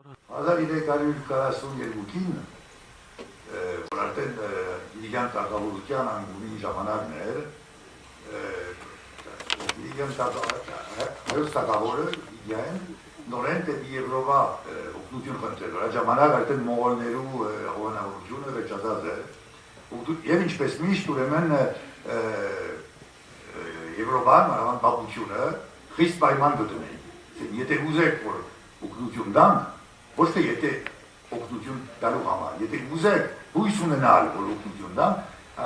1342-ին որ արդեն Իլյան Տաղավուրության անգունի ժամանակն էր, Իլյան հայոց տաղավորը Իլյան նորեն դեպի Եվրոպա օգնություն խնդրել, այդ ժամանակ արդեն մողոլներու հովանավորությունը վեճացած է, եւ ինչպես միշտ ուրեմն Եվրոպան, մանավանդ բապությունը խիստ պայման գտնել, եթե ուզեք որ օգնություն տանք, ոչ թե եթե օգնություն տալու համար, եթե ուզեք հույս ունենալ որ օգնություն տանք,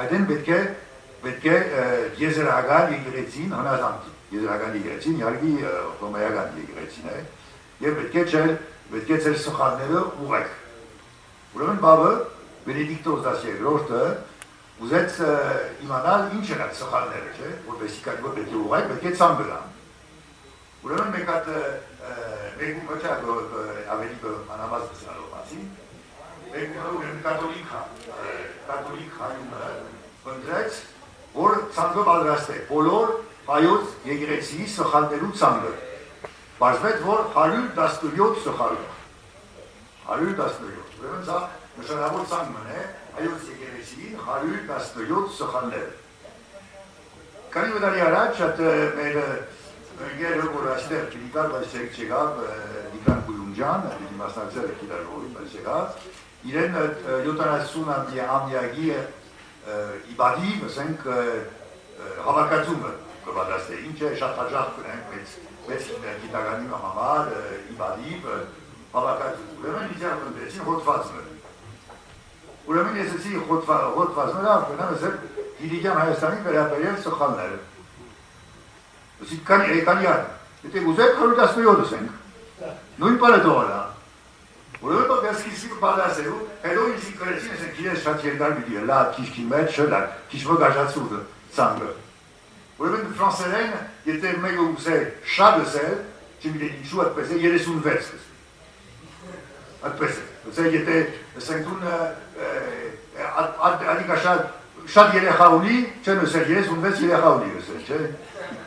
այդեն պետք է եզրական եկեղեցին հնազանդի, եզրական եկեղեցին իհարկե հռոմեական եկեղեցին է, եւ պետք է ծեր սխալները ուղեք։ Ուրեմն բաբը Բենեդիկտոս 12-ը ուզեց իմանալ ինչ են այդ սխալները, չէ, որովհետեւ կարգով պետք է ուղեք, պետք է ցան գան։ Ուրեմն մեկ հատ մեկու մոչակ ավելի անամազ բսալովացի, մեկու կաթոլիկ հայումը ընդրեց, որ ցանկը պատրաստ է, բոլոր հայոց եկեղեցիի սխալներու ցանկը։ Բացվեց, որ 117 սխալ է, 117, ուրեմն սա նշանավոր ցանկ մնե, հայոց եկեղեցիի 117 սխալներ։ Քանի տարի առաջ այդ մեր ընկերը, որ այստեղ չգիտար, բայց չեկավ, Նիկան Գույունջան, մասնակցել է գիտարվորին, բայց եկավ, իրեն 70-ամյակի իբադի, ասենք, հավաքածումը կպատրաստե, ինչ է շատ հաճախ կնենք, մեծ գիտականի համար, իբադի, հավաքածում, ուրեմն իջար կնդեցին հոտվածներ։ Ուրեմն ես էսի հոտվածները ապրենամ էսեր Գիրիկյան Հայաստանի վերաբերել սխալները։ Ոսի կանի ան, եթե ուզեք 117 ենք, նույն պարը տողալա։ Ուրեմն բակ ես կիսի պալասելու, հետո ինձի կրեցին ես գիրես շատ երկար բիդի է, լատ, կիշկի մեջ, շլակ, կիշվը գաժացուրդը, ծանգը։ Ուրեմն ֆրանսերեն, եթե մեկը ուզե շատ ասել, չմիտեն ինչու այդպես է 36 այդպես է, եթե սենքուն ադիկա շատ երեխա ունի, չեն ասել 36 երեխա ունի ասել, չէ,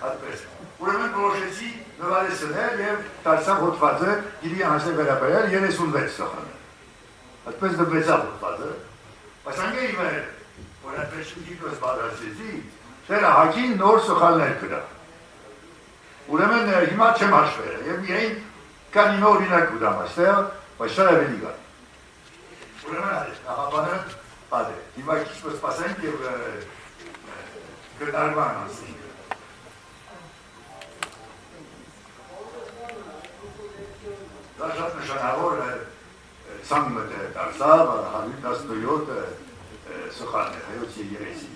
այդպես է։ Ուրեմն որոշեցի նվարեսնել և տարսավ հոտվածը գիրի անհասել վերապայալ 36 սխալներ։ Այդպես դպեցավ հոտվածը, բայց անգե իմ էր, որ այդպես շուտիկոս բադրացեցի, դերը հակին նոր սխալներ կրա։ Ուրեմն հիմա չեմ հաշվել և միայն կանի նոր ինակ ուդամ այստեղ, բայց շատ ավելի գան։ Ուրեմն այդ նախապանը պատ է, հիմա քիչ սպասենք և կրնարման անցնենք։ Դա շատ նշանավոր ցանկ մտը դարձավ 117 սխալներ հայոց եկեղեցի։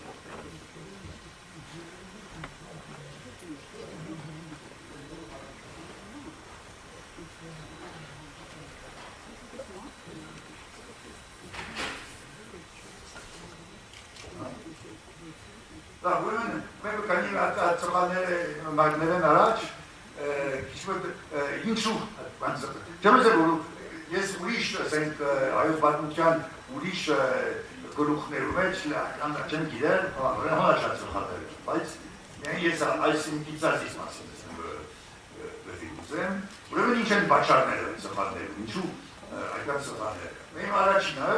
Ուրեմն մենք կանի այդ սխալները մագներեն առաջ ինչու չեմ ասել որ ես ուրիշ ասենք հայոց պատմության ուրիշ գլուխներու մեջ չեմ գիտեր շատ սխալներ բայց ես այս ինքիցածից մասին ուզեմ ուրեմն ինչ են պատճառները սխալները ինչու այդքան սխալները մեր առաջինը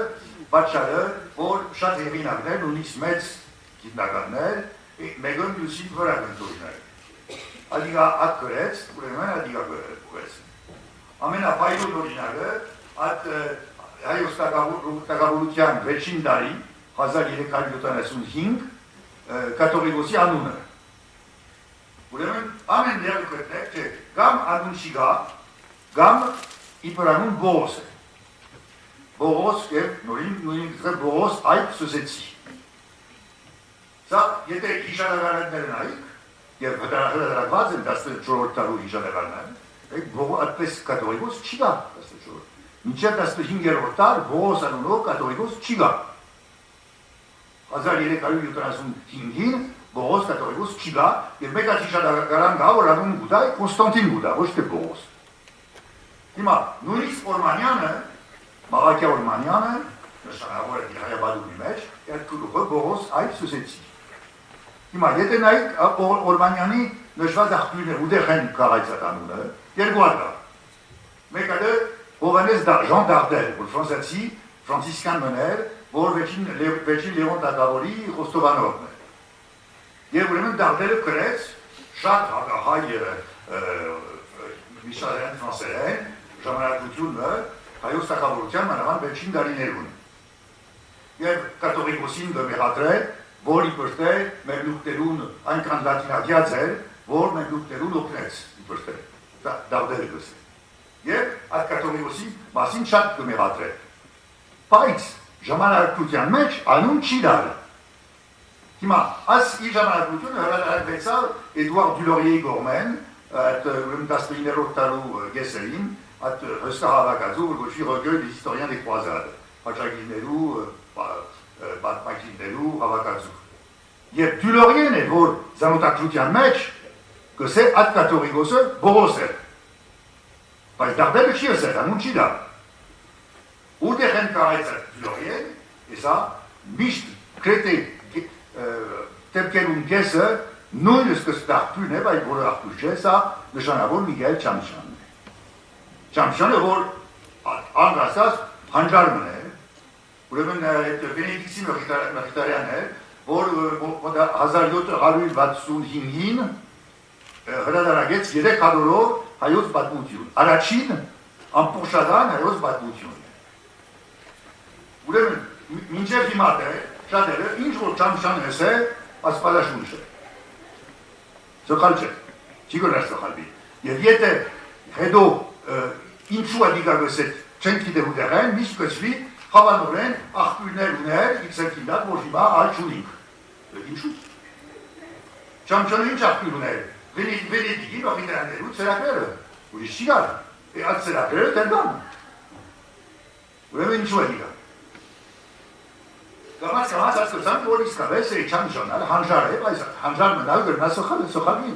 պատճառը որ շատ հեղինակներ ունից մեծ գիտնականներ մեկում լուսի վրա գնդուրներ Ադիգա ատ կրեց, ուրեմն ադիգա կրեց։ Ամենապայլոտ օրինակը այդ հայոց տաղավուրության վերջին տարի 1375 կաթողիկոսի անունը։ Ուրեմն ամեն դեղ կրտեք, թե կամ անուն չի գա, կամ իբր անուն Բողոս է։ Բողոս և նույն Բողոս այդ սուսեցի։ Սա եթե իշարագարաններ նայիք, և հրատարակված են 14 տարու իշադականները, այդպես կաթողիկոս չի գա 14, մինչև 15-րդ տար Բողոս անունով կաթողիկոս չի գա, 1375-ին Բողոս կաթողիկոս չի գա, և մեկ այդ իշադական գա, որ անուն գուտա, Կոնստանտին գուտա, ոչ թե Բողոս։ Հիմա, նույնիսկ Օրմանյանը, Մաղաքյա Օրմանյանը, նշանավոր է հայաբադումի մեջ, այդ գլուխը Բողոս այդ սուսեցի։ Հիմա, եթե նայիք Օրմանյանի նշված աղբյուրներ ուտեղ են կաղայց այդ անունը, երկու ատա։ Մեկ ադը Հովանես Ժան Դարդել, որ ֆրանսիացի ֆրանցիսկան մներ, որ վերջին Լևոն Տագավորի խոստովանողն է։ Եվ ուրեմն Դարդելը գրեց շատ հայ միշարյան ֆրանսերեն ժամանակությունը հայոց թագավորության մանավանդ վերջին տարիներուն։ Եվ կաթողիկոսին դմեղադրել, որ իբրտե մեր լուկտերուն այնքան լատինագյաց էր, որ մեր լուկտերուն օգնեց իբրտե։ Դարդելը գսել։ Եվ այդ կաթողիկոսի մասին շատ կմեղադրել։ Բայց ժամանակության մեջ անուն չի դարը։ Հիմա, այս իր ժամանակությունը հրատարակվեցավ Էդուարդ Դյուլորիեի կողմեն, այդ 19-րդ տարու գեսերին, այդ հստակ հավաքածու, որ կոչվի Recueil des historiens des croisades, հաճագիրներու, պատմագիրներու հավաքածու։ Եվ Դյուլորիեն է, որ զամոթակցության մեջ կսե այդ կաթողիկոսը Բողոս էր։ Բայց Դարդելը չի ասել, անուն չի դա։ Ուտեղ են կարայց այդ Դյուլորիեն, եսա միշտ կրետե տեպկերուն կեսը նույնս կստաղպյուն է, բայց որը աղպյուր չէ, սա նշանավոր Միգայել Չամշյանն է։ Չամշյանը, որ անգաստած հանջարմն է, ուրեմն Վենետիքսի Մխիտարյան է, որ 1765-ին հրադարագեց 300-ով հայոց պատմություն, առաջին ամպուշադան հայոց պատմություն է։ Ուրեմն, մինչև հիմա դե, շատերը, ինչ որ Չամշյանը հեսե, ասպալաշունչ է։ Սխալ չէ, չի գոնար սխալվի։ Եվ եթե հետո ինչու ադիկագսետ չենք գիտելու դեղեն, միշտ կոչվի հավանորեն աղբյուրներ ուներ, իքսերքինդատ, որ հիմա այլ չունինք։ Ինչու՞։ Չամշյանը ինչ աղբյուր ուներ։ Վենետիկի Մխիտարաններու ծրագրերը, ուրիշ չի գար, այդ ծրագրերը տերգան։ Ուրեմն ինչու է դիկա։ Կամաց ասկրծան, որ իսկավես է Չամշյանալ հանժար է, բայց հանժար մնալ գրնա սխալի։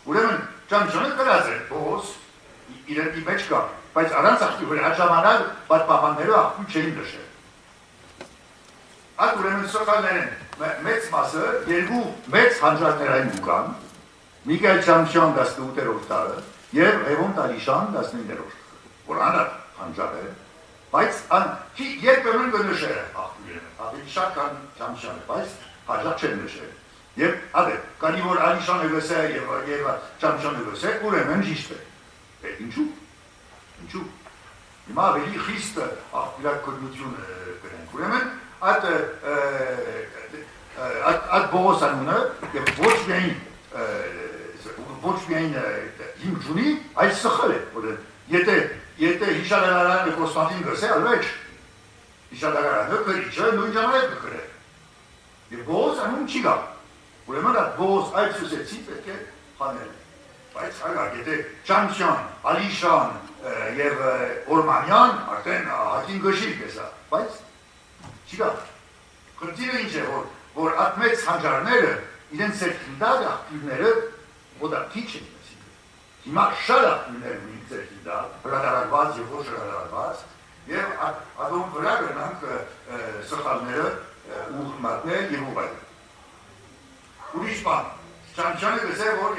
Ուրեմն Չամշյանը կրած է, Բողոս, իրենքի մեջ կա, բայց առանց աղբյուր, այդ ժամանակ պատպահանները աղբյուր չէին նշել։ Այդ ուրեմն սխալներեն մեծ մասը, երկու մեծ հանժարներային ուկան, Միգայել Չամշյան 18-րդ տարը և Լևոն Տալիշան 19-րդ, որ անատ հանջար է, բայց երբեմն կնշել է աղբյուրը, ավելի շատ կան Չամշյանը, բայց հաջակ չեն նշել։ Եվ ադե, կանի որ Ալիշանը գսե և Չամշյանը գսե, ուրեմն ճիշտ է։ Ինչու։ Հիմա ավելի խիստ աղբյուրակ կրնություն կրենք, ուրեմն այդ Բողոս անունը և ոչ միայն հիմք չունի, այս սխալ է, եթե հիշադակարանը Կոստանտին գսե, ալվեջ, հիշադակարանը կրիչը նույն ժամանակ կկրե։ Եվ Բողոս անուն չի գա, ուրեմն այդ Բողոս այդ սուսեցի պետք է հանել։ Բայց հագակ, եթե Չամշյան, Ալիշան և Օրմանյան, արդեն հակին գշիր կեսա, բայց չի գա։ Խնդիրը ինչ է, որ այդ մեծ հանջարները իրենց սերքինդար աղբյուրները ոդակիչ են մեսին։ Հիմա շատ աղբյուրներ ունին սերքինդար, հրադարակված և ոչ հրադարակված, և ադոմ վրա գրնանք սխալները ուղմատներ և ուղայլ։ Ուրիշ բան, Չամշյանը գսե, որ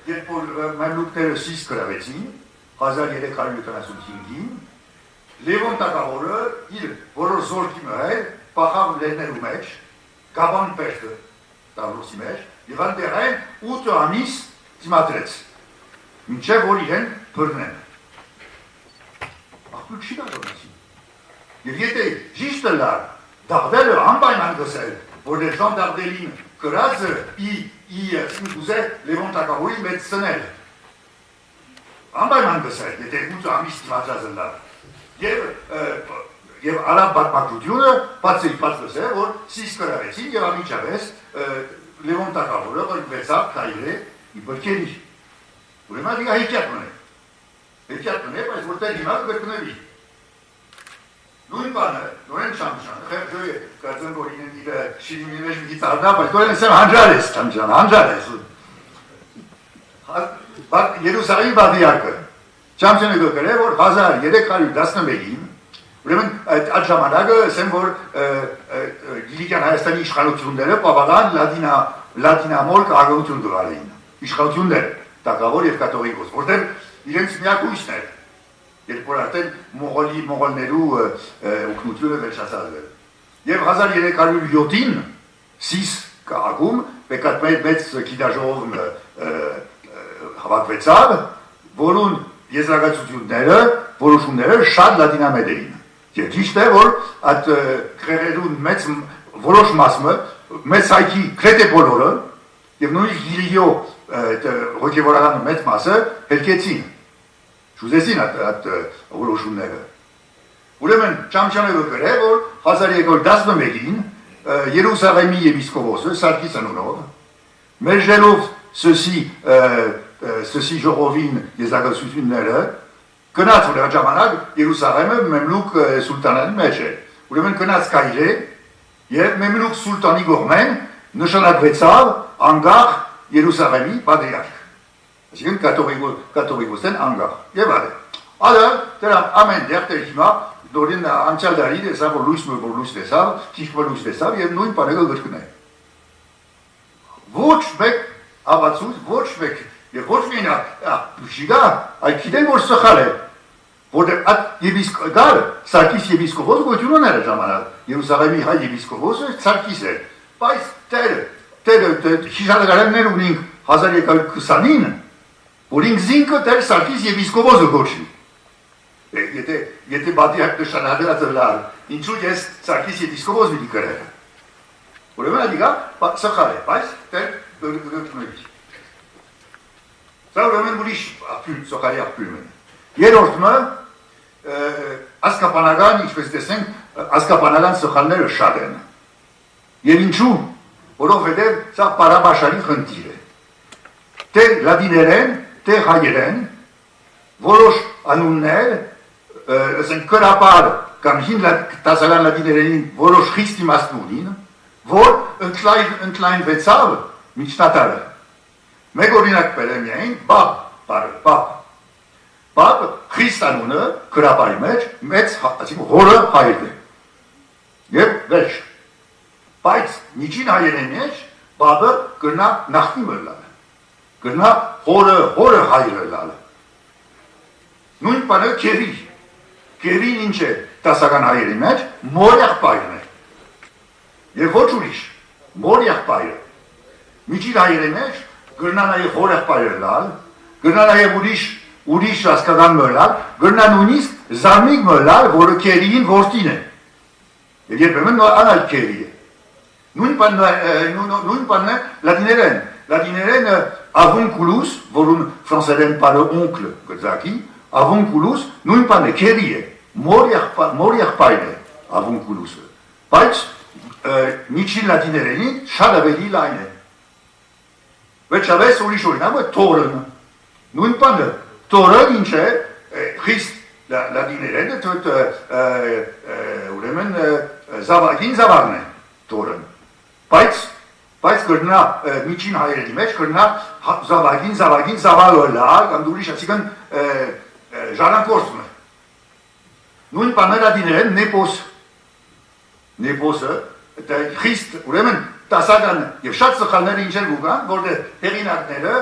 երբ որ մեմլուկները սիս կրավեցին, 1375-ին, Լևոն Տագավորը իր որոր զորքի մհեր պախավ լերներու մեջ, գաբան պերտը տավրոսի մեջ, և անտեղայն 8 ամիս ծիմադրեց, մինչև որ իրեն բրնեն։ Աղբյուր չի դարոնացին։ Եվ եթե ճիշտը լար, Դարդելը անպայման գսել, որ Ժան Դարդելին կրածը ուզե Լևոն Տագավորի մեծ ծնել։ Անպայման գսել, եթե 8 ամիս ծիմադրած լար։ Եվ արաբ պատմակությունը բացերիպած գսել, որ սիս կրավեցին և ամիջավես Լևոն Տագավորը վեցավ կայրե իբրկերի։ Ուրեմն դիգա հեքյատ մնե։ Հեքյատ մնե, բայց որտեղ հիմա կգրկնվի։ Նույն բանը, նորեն Չամշյանը, խեղջոյ է, կարձեմ, որ ինեն իրը շիրիմի մեջ մի ծարդա, բայց նորեն ասեմ հանջար ես Չամշյանը, հանջար ես։ Երուսաղի բադիակը, Չամշյանը գկր է, որ 1311-ին, ուրեմն այդ ժամանակը, ասեմ, որ Գիլիկյան Հայաստանի իշխանությունները պավալան լատինամոլ կաղաղություն գվալ էին, իշխանությունները, Տագավոր և կաթողիկոս, որտեղ իրենց միակ ույսն էր, երբ որ արդեն մողոլներու ուկնությունը վերջացած էր։ Եվ 1307-ին Սիս քաղաքում մեծ գիտաժողով հավաքվեցավ, որուն եզրակացությունները, որոշումները շատ լատինամետ էին։ Եվ ճիշտ է, որ այդ քրերուն մեծ որոշ մասը, մեծ հայքի քրետե բոլորը, եւ նույնիսկ Գիլիո հոգեվորական մեծ մասը հերկեցին։ Շուզեցին այդ որոշումները։ Ուրեմն Ճամչյանը գրել, որ 1311-ին Երուսաղեմի եպիսկոպոսը Սարգիս անունով մերժելով սսի ժողովին եզրակացությունները գնաց որ ժամանակ Երուսաղեմը Մեմլուք սուլտանանի մեջ էր։ Ուրեմն գնաց Կայրե եւ Մեմլուք սուլտանի կողմեն նշանակվեցավ անգախ Երուսաղեմի պատրիարք։ Այսինքն կաթողիկոսեն անգախ։ Եվ այլ դրա ամեն դեպքեր հիմա դորին անցյալ դարի դեսավ որ լույս դեսավ, ճիշտ լույս դեսավ եւ նույն բանը գրկն է։ Ոչ մեկ ավացուց, ոչ մեկ եւ ոչ մենա շիգա այդ գիտեն որ սխալ է որտեղ այդ եպիսկոպոս Սարգիս եպիսկոպոս գոյություն ուներ ժամանակ Երուսաղեմի հայ եպիսկոպոսը Սարգիս էր բայց դեր հիշադակարաններ ունենք 1320-ին որին զինքը դեր Սարգիս եպիսկոպոսը գոչի եթե բադիակ նշանադրած լար ինչու ես Սարգիս եպիսկոպոս մի գրել ուրեմն ադիգա սխալ է բայց դեր գոյություն Սա ուրեմն ուրիշ սոխարի աղբյուրում են։ Երորդմը ասկապանական, ինչպես տեսենք, ասկապանական սխալները շատ են։ Եվ ինչու, որովհետև սա պարաբաշարի խնդիր է։ Թե լադիներեն, թե հայերեն, որոշ անուններ, ասենք կրապար կամ հին տասական լադիներենին որոշ խիստ իմաստ ունին, որ ընտլայնվեցավ միջնատարը։ Մեկ օրինակ բերեմ միայն Պապ Խրիստանունը կրապարի մեջ մեծ հորը հայրն է։ Եվ վերջ։ Բայց միջին հայերեն մեջ Պապը կրնա նախնի մըլալ։ Կրնա հորը հայրը լալ։ Նույն բանը կերի։ Կերին ինչ է տասական հայերի մեջ մոր եղբայրն է։ Եվ ոչ ուրիշ, մոր եղբայրը։ Միջին հայերի մեջ գրնա նաև հոր եղբայրը լալ, գրնա նաև ուրիշ հասկական մըլալ, գրնա նույնիսկ զարմիկ մըլալ, որը կերիին որդին է։ Եվ երբեմն անալ կերի է։ Նույն բանն է լատիներեն։ Լատիներեն avunculus, որում ֆրանսերեն բարը oncle գծակի, avunculus նույն բանը կերի է, մոր եղբայրն է avunculusը։ Բայց միջին լատիներենի շատ ավելի լայն է։ Վերջապես ուրիշ օրինակ թորն, նույն բանը, թորը ինչ է, խիստ լատիներենը, ուրեմն զավագին զավագն է թորն, բայց կրնա միջին հայերենի մեջ, կրնա զավագին զավագը լար, կամ ուրիշ ասիկն ժանանկործն է։ Նույն բանը լատիներեն նեպոսը, խիստ, ուրեմն տասական և շատ սխալները ինչեր գուգան, որտեղ հեղինակները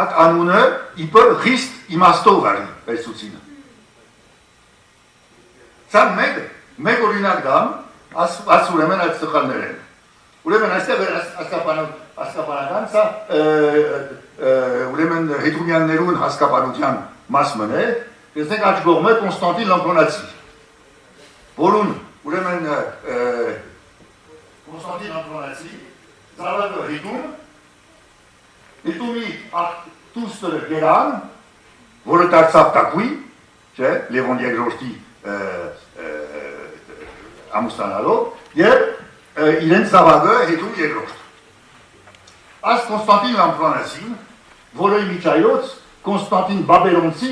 այդ անունը իբր խիստ իմաստով արի վերցուցին։ Սա մեկ օրինակ դամ, աս ուրեմն այդ սխալներ են։ Ուրեմն այստեղ ասկապանական, սա ուրեմն հետումյաններուն հասկապանության մասմն է, տեսնեք աչ գողմը Կոնստանտին Լամպրոնացի, որուն ուրեմն Կոնստանտին Լամպրոնացի, զավակը հետումի տուստը գերան, որը դարձավ տակույ, Լևոն երկրորդի ամուսնանալով, և իրենց զավակը հետում երկրորդ։ Այս Կոնստանտին Լամպրոնացին, որը միջայոց Կոնստանտին Բաբելոնցի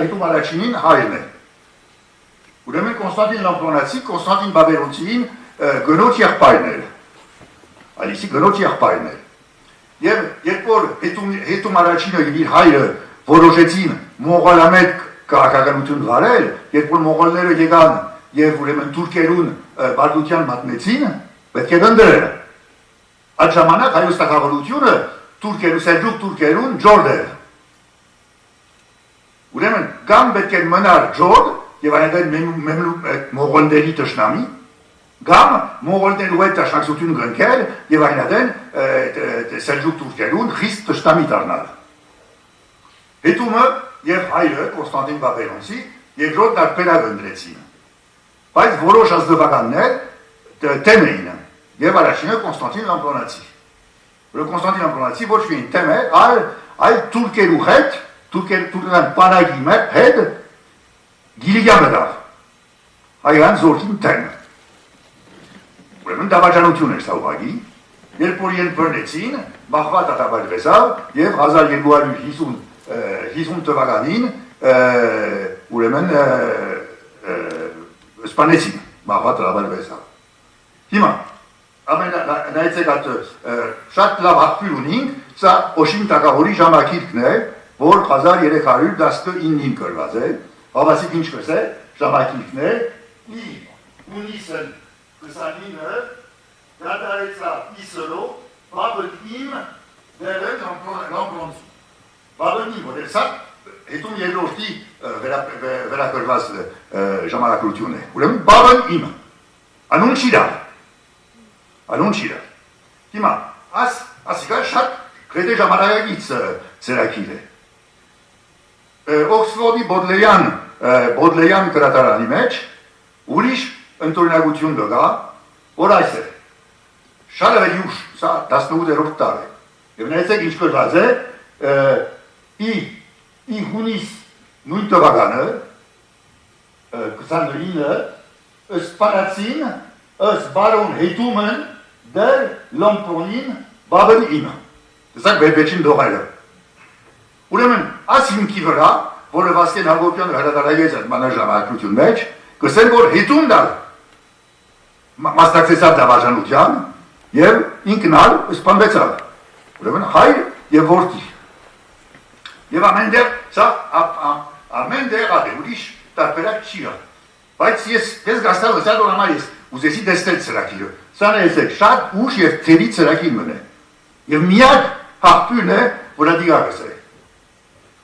հետում առաջինին հայրն է։ Ուրեմն Կոնստանտին Լամպրոնացի, Կոնստանտին Բաբելոնցին գնոջ եղբայրն էր, այլիսի գնոջ եղբայրն էր։ Եվ երբ որ հետում առաջինը և իր հայրը որոշեցին մողոլամետ քաղաքականություն վարել, երբ որ մողոլները եկան և ուրեմն թուրքերուն բարգության մատնեցին, պետք է դնդրել։ Այդ ժամանակ հայոց թագավորությունը սելջուկ թուրքերուն ջորդ էր։ ուրեմն կամ պետք է մնար ջոդ եւ այնտեղ մողոլների տշնամի, կամ մողոլներու հետ դաշնակցություն կնքել եւ այնտեղ սելջուկ թուրքերուն խիստ տշնամի դառնալ։ Հետումը եւ հայրը Կոնստանտին Բաբելոնցի երկրորդ տարբերակ ընդրեցին։ Բայց որոշ ազնվականներ թեմ էին եւ առաջինը Կոնստանտին Լամպրոնացի։ Որ Կոնստանտին Լամպրոնացի ոչ մի թեմ է, այլ թուրքերու հետ, թուրքական բանակի հետ գիլիգյանը դավ։ Հայան զորքին թեմ։ Ուրեմն դավաճանություն էր սա ուղղակի, երբ որ իրեն բռնեցին, մահվա դատապարտվեցավ եւ 1250 թվականին ուրեմն սպանեցին, մահվա դատապարտվեցավ։ Հիմա նայեցեք այդ շատ լավ հաղթույր ունինք, սա Օշիմ Տակավորի ժամակիրքն է, որ 1319-ին գրված է, հավասիկ ինչպես է, ժամակիրքն է, ունիսն 29-ը դադարեցա իսրո, բաբըն իմ դերը լամպրոնցի։ Բաբըն իմ, որ սա հետում երկրորդի վերակրված ժամանակրություն է։ Ուրեմն բաբըն իմ, անուն չիրար։ Հիմա, ասիկա շատ գրեթե ժամանակագից ծրագիր է։ Օքսֆորդի Բոդլեյան գրատարանի մեջ ուրիշ ընտորինակություն կգա, որ այս է, շատ ավելի ուշ, սա 18-րդ տար է, և նայեցեք ինչ գրված է, ի հունիս նույն տվականը, 29-ը, սպանացին, ըս բարոն հետումն դեր լամպրոնին բաբն իմը, դսակ վերբեջին դողայլը։ Ուրեմն, աս հիմքի վրա, որը Վասկեն Հակոբյան հրադարագեց այդ մանաժամակրություն մեջ, կսեն, որ հետում դալ մասնակցեցավ դավաճանության եւ ինքնալ սպանվեցավ։ Ուրեմն հայր եւ որդի։ Եվ ամեն դեղ ադե ուրիշ տարբերակ չի կա։ Բայց ես գաստալ լսյալ որ համար ես ուզեցի դեստել ծրագիրը։ Սա նայեցեք շատ ուշ եւ թերի ծրագիր մնե։ Եվ միակ հաղթույրն է, որ ադիգակս է։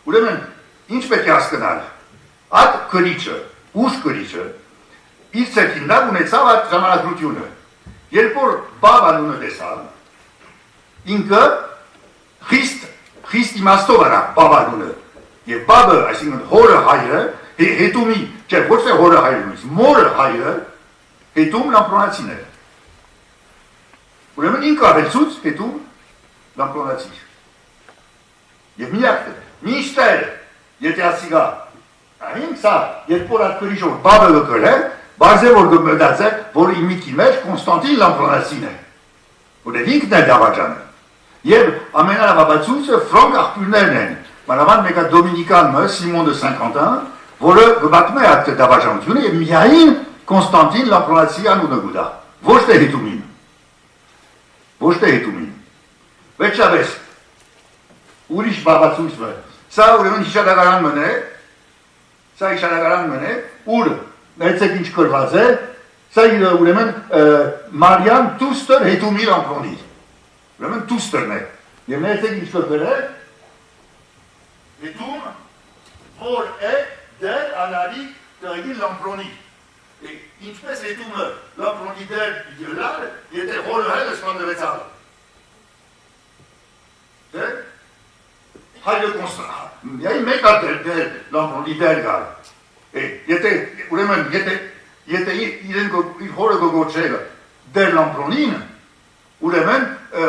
Ուրեմն ինչ պետք է հասկանալ։ Այդ կրիչը, ուշ կրիչը իր ցերքին դա ունեցավ այդ ժամանակությունը։ Երբ որ բաբան ունը տեսավ, ինքը խիստ իմաստով արա բաբան ունը։ Եվ բաբը, այսինքն հորը հայրը, հետումի, չէ, ոչ թե հորը հայրը, մորը հայրը, հետում լամպրոնացին է։ Ուրեմն ինքը ավելցուց հետում լամպրոնացի։ Եվ միակ միշտեր, եթե ասիգա, այնք սա, երբ որ այդ կրիշով բաբը գկր է, բարձե որ գմդած է, որ իմիքի մեջ Կոնստանտին լամպրոնացին է, որ ինքն է դավաճանը։ Եվ ամենալավաբացուցը ֆրոնկ աղբյուրներն են, մանավանդ մեկա դոմինիկանը, Սիմոն de Saint-Quentin, որը գբատում է այդ դավաճանությունը և միայն Կոնստանտին լամպրոնացի անունը գուդա, ոչ թե հետումին։ Վերջավես, ուրիշ բաբացուցը, սա ուրեմն հիշադակարան մն է, ուր նայեցեք ինչ կրված է, սա ուրեմն Մարիան Տուստր հետումի լամպրոնի, ուրեմն Տուստրն է, և նայեցեք ինչ կրվել է, հետում, որ է դեր անարի տղի լամպրոնի, ինչպես հետումը լամպրոնի դեր յլար, եթե հորը հայլը սպանդվեցավ։ Հայլը կոնստանտ, միայն մեկ դեր լամպրոնի դեր գար, եթե իրեն իր հորը գոգոչելը դեր լամպրոնին, ուրեմն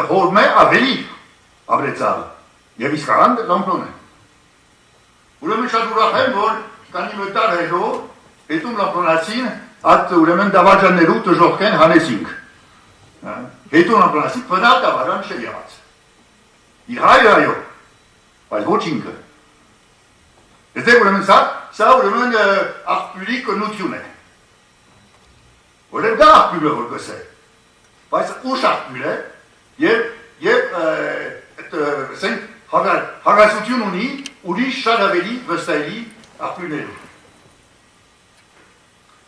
հորմե ավելի ավրեցավ, և իսկարան լամպրոն է։ Ուրեմն շատ ուրախ եմ, որ կանի մտար հետո, հետում լամպրոնացին, այդ ուրեմն դավաճաններու տժողքեն հանեսինք։ Հետում լամպրոնացին պնատ դավարան չէ եղած։ Իր հայր այո, բայց ոչ ինքը։ Եստեք ուրեմն սա ուրեմն աղբյուրի կնություն է։ Որև դա աղբյուրը որ կսե, բայց ուշ աղբյուր է և հագասություն ունի ուրիշ շատ ավելի վստահելի աղբյուրներով։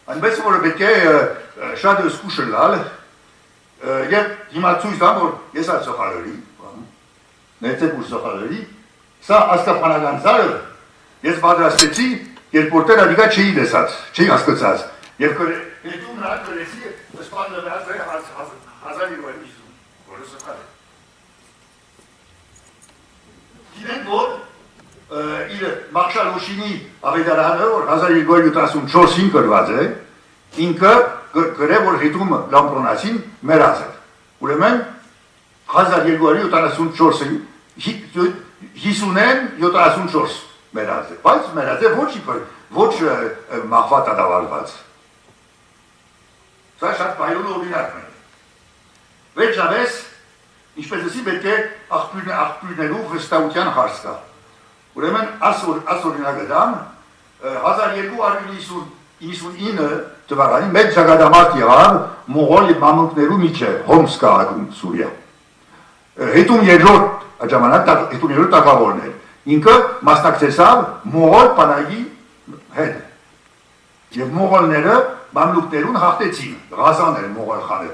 Այնպես որը պետք է շատ զգուշ լալ և հիմա ցույց տամ, որ ես այդ սոխալերի, նայեցեք ուր սոխալերի, սա ասկապանական զարը Ես պատրաստեցի, երբ որտեղ ադիկա չի լսած, չի հասկացած, և հետում նա կրեցի, սպան լված է 1950, որը սխալ է։ Գիտենք, որ իր Մախշալոշինի ավետարանը, որ 1274-ին կրված է, ինքը գրե, որ հետում լամպրոնացին մերած է։ Ուրեմն 1274-ին 50-74 մերած է, բայց մերած է ոչ մաղվատ ադավարված։ Սա շատ պայուն օրինակն է։ Վերջապես, ինչպես ասի, պետք է աղբյուրներու վստահության հարց կա։ Ուրեմն, աս օրինակը դամ, 1299 թվականին մեծ ճակատամարտ եղավ մողոլ մամուկներու միջև, Հոմս քաղաքում, Սուրիա։ Հետում երկրորդ ժամանակ հետում երրորդ թագավորն էր։ Ինքը մասնակցեցավ մողոլ բանակի հետ։ Եվ մողոլները մամլուկներուն հաղթեցին, Ղազան էր մողոլ խանը։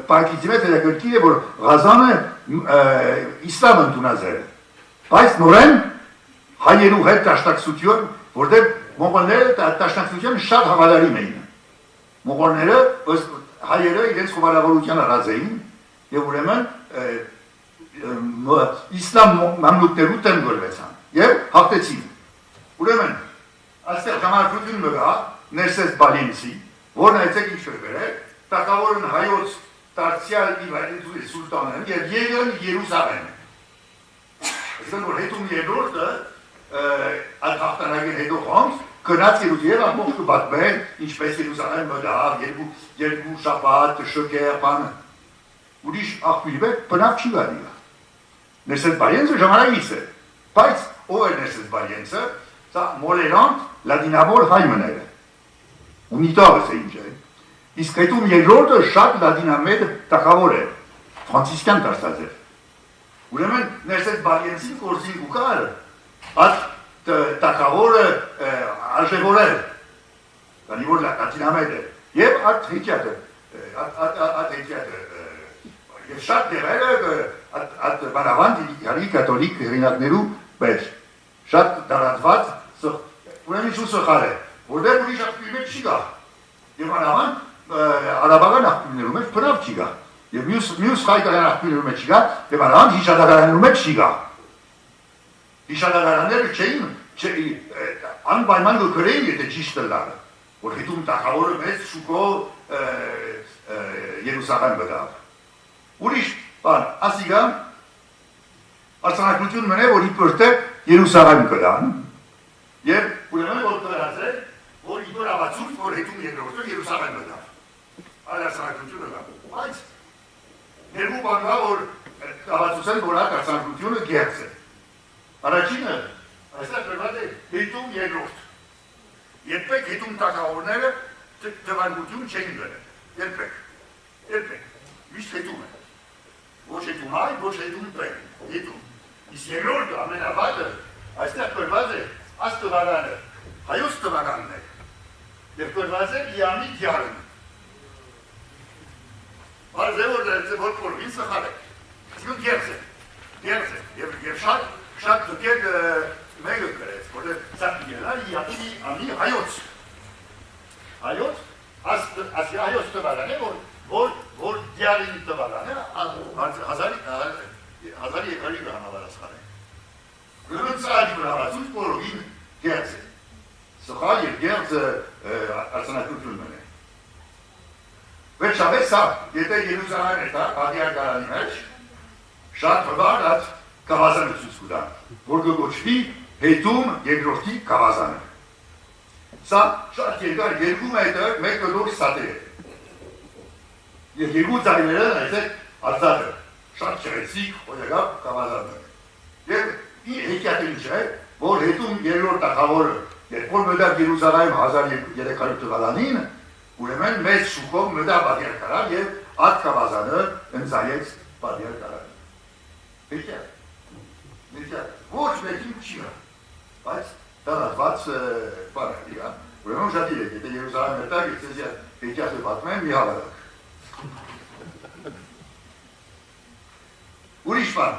Պարկիցի մեջ հետաքրքիր է, որ Ղազանը իսլամ ընդունած էր։ Բայց նորեն հայերու հետ դաշնակցություն, որտեղ մողոլները դաշնակցության շատ հավատարիմ էին։ Մողոլները հայերը իրենց խոհարավորության առած էին եւ ուրեմն իսլամ մամլուկներու դեմ գորվեցան եւ հաղթեցին։ Ուրեմն այստեղ ժամանակություն մգա Ներսես Բալինցի, որն այցեք ինչ գրել, թագավորն հայոց դարձյալ իվայրենցու սուլտանն եւ եկան Երուսաղեմ։ Այսինքն որ հետում երրորդը այդ հաղթանակին հետո Հոմս գնաց Երուսաղեմ ամբողջ կպատմել, ինչպես Երուսաղեմ մտավ, երկու շաբաթ, շոգեր, բան։ Ուրիշ աղբյուրի մեջ բնավ չի գալի։ Ներսես Բալինցը ժամանակից է, բայց ով է Ներսես Բալինցը, սա մոլերանտ լադինավոր հայ մները, ունիտավս է ինչ է, իսկ հետում երկրորդը շատ լադինամետ թագավոր է, ֆրանցիսկյան դարձած է։ Ուրեմն Ներսես Բալինցին կորզին կուկար, այդ թագավորը արժևորել, քանի որ լատինամետ է, եւ այդ հեքիաթը, եւ շատ դերերը այդ բանավանդ իրի կաթոլիկ հեղինակներու մեջ շատ տարածված ուրեմն ինչ սխալ է, որտեղ ուրիշ աղբյուրի մեջ չի գա եւ բանավանդ արաբական աղբյուրներու մեջ բնավ չի գա եւ մյուս հայկական աղբյուրներու մեջ չի գա եւ բանավանդ հիշադակարաններու մեջ չի գա հիշադակարանները չէին անպայման գրեին եթե ճիշտ լարը որ հետում թագավորը մեծ շուկով Երուսաղեմ գտավ ուրիշ բան, ասիգա արձանակություն մնե, որ իպրտեղ Երուսաղեմ կդան և ուրեմն որ կրացել, որ իպր ավացուց, որ հետում երկրորդը Երուսաղեմ կդան այլ արձանակությունը կա բայց ներգու բանգա, որ ավացուց են, որ այդ արձանակությունը գերց է առաջինը, այստեղ կրված է հետում երկրորդ երբեք հետում թագավորները տվանգություն չեն գնել երբեք միշտ հետում է ոչ հետում հայ, ոչ հետում պեն, հետում։ Իսկ երկրորդը ամենավայրը այստեղ կրված է այս տվարանը, հայոց տվարանն է, և կրված է իամի դյարն։ Բարզ է, որ կորվին սխալ է, այսինքն գերց է, և շատ դուկեր մեկը կրեց, որտեղ սա պիգելա իամի հայոց։ Հայոց, հայոց տվարան է, որ դյարին տվարան է, հազարի եկարի գրանավարասխան է։ Ուրեմն սա ադի բրավացուց որովին գերձ է։ Սխալ և գերձը արձանակությունն է։ Վերջապես սա, եթե Երուսաղեմ է դա, ադիակարանի մեջ, շատ հվար այդ կավազանը ցույց կտան, որ կոչվի հետում երկրորդի կավազանը։ Սա շատ երկար երկու մետր, մեկ կլոր սատեր է։ Եվ երկու ձայները նայցեք արձակը, շատ չեղեցիկ, հոյագապ կավազանը։ Եվ հեքիաթը ինչ է, որ հետում երկրորդ թագավորը, երբ որ մտավ Երուսաղեմ 1300 թվականին, ուրեմն մեծ շուկով մտավ պատիարքարան եւ այդ կավազանը ընծայեց պատիարքարան։ Հեքիաթ, ոչ մեկին չի գա, բայց տարածված բան է, ուրեմն շատ իրեք, եթե Երուսաղեմ մտավ, եթե հեքիաթը պատմեմ, մի հավատակ։ Ուրիշ բան,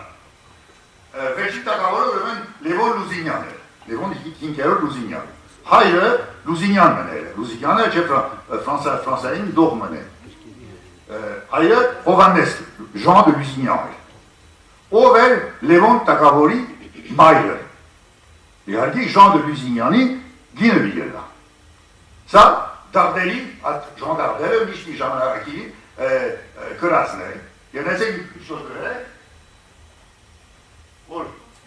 վերջին թագավորը ուրեմն Լևոն Լուզինյանն էր, Լևոն 5-րդ Լուզինյան։ Հայրը Լուզինյան մներ, Լուզինյանը չէ ֆրանսային դող մներ։ Հայրը Հովանես, Jean de Lusignan էր։ Ով էր Լևոն Տակավորի մայրը։ Իհարկե Jean de Lusignani գինը վիգելա։ Սա դարդերի, այդ Jean Դարդերը միշտի ժամանակի կրածն է։ Ենեցեք ինչ-որ գրել, որ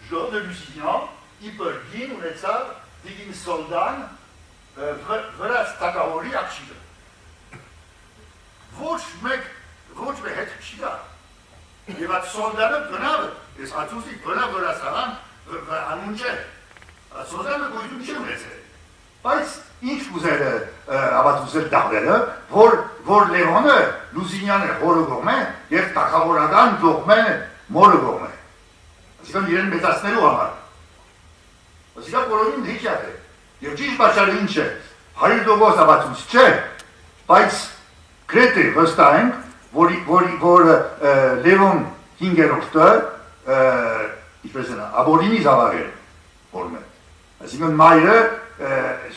Jean de Lusignan իպր գին ունեցավ դիգին սոլդան վրաց Տակավորի աղջիկը։ Ոչ մեկ հետ չի գա։ Եվ այդ սոլդանը բնավ, ես ածուսիկ բնավ վրացարան անուն չէ։ Սոլդանը գույդում չի ունեցել։ Բայց ինչ ուզել ավատուսել դարդերը, որ Լևոնը Լուզինյանը հորը գողմ է և տակավորական գողմ է մորը գողմ է։ Ասիկան իրեն մեծացնելու համար։ Ասիկան որովին հիքյատ է։ Եվ ճիշտ բաչարը ինչ է, 100% ավատուս չէ, բայց գրեթե վստահ ենք, որ Լևոն 5-րդը ինչպես են աբորինի զավաղեր որմ է։ Այսինքն մայրը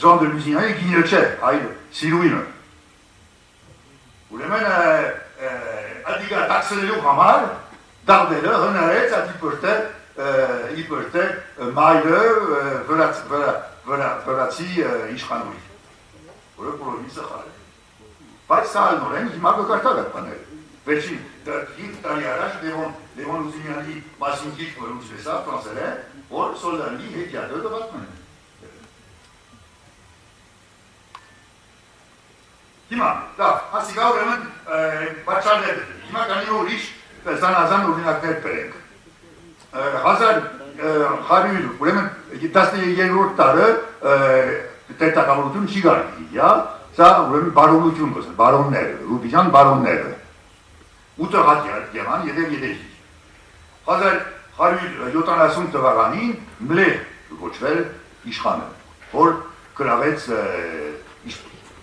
Jean de Lusignani գինը չէ, այլ սիրուինը։ Ուրեմն ադիգա տաքսելու համար դարդերը հնարեց իպրտե մայրը վրացի իշխանուի, որը պրովինց խար է։ Բայց սա նորեն հիմա կկարտակ այդ բաները։ Վերջին 5 տարի առաջ Լևոն Լուզինյանի մասին գիրք որ ուզվեսա ֆրանսեր է, որ սոլդանի հետյադը դվատմեն է։ Հիմա, ասիկա ուրեմն պատշարներ դրի, հիմա կանի ուրիշ զանազան ուրինակներ բերենք։ 1100, ուրեմն 12-րդ տարը տերտակավորություն չի գարի, սա ուրեմն բարոնություն կոսն, բարոնները, ռուբիջան բարոնները, 8 հատ եման ետև 1170 թվականին մլեղ գոչվել իշխանը, որ գրավեց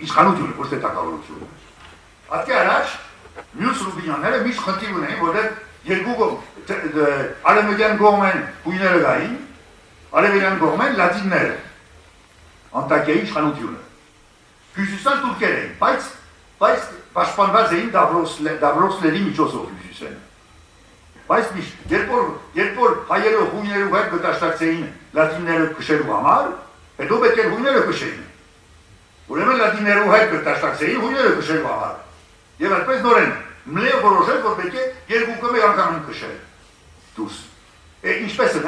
իշխանությունը, ոչ թե տակավորությունը։ Ատկի առաջ մյուս ռուբինյանները միշտ խնդիր ունեին, որտեղ երկու արևմտյան կողմեն հույները գային, արևելյան կողմեն լատինները, Անտակիայի իշխանությունը։ Հյուսիսան տուրքեր էին, բայց պաշտպանված էին Դավրոսների միջոցով հյուսիսեն։ Բայց միշտ, երբ որ հայերը հույներով հետ գտաշտակցեին լատինները կշելու համար, հետո պետք էր հույները կշեին։ Ուրեմն լատիններով հետ գտաշտակցեին հույները կշելու համար։ Եվ այդպես նորեն մլեղ որոշել, որ պետք է երկուքը մեկ անգամ կշել դուրս։ Ինչպես են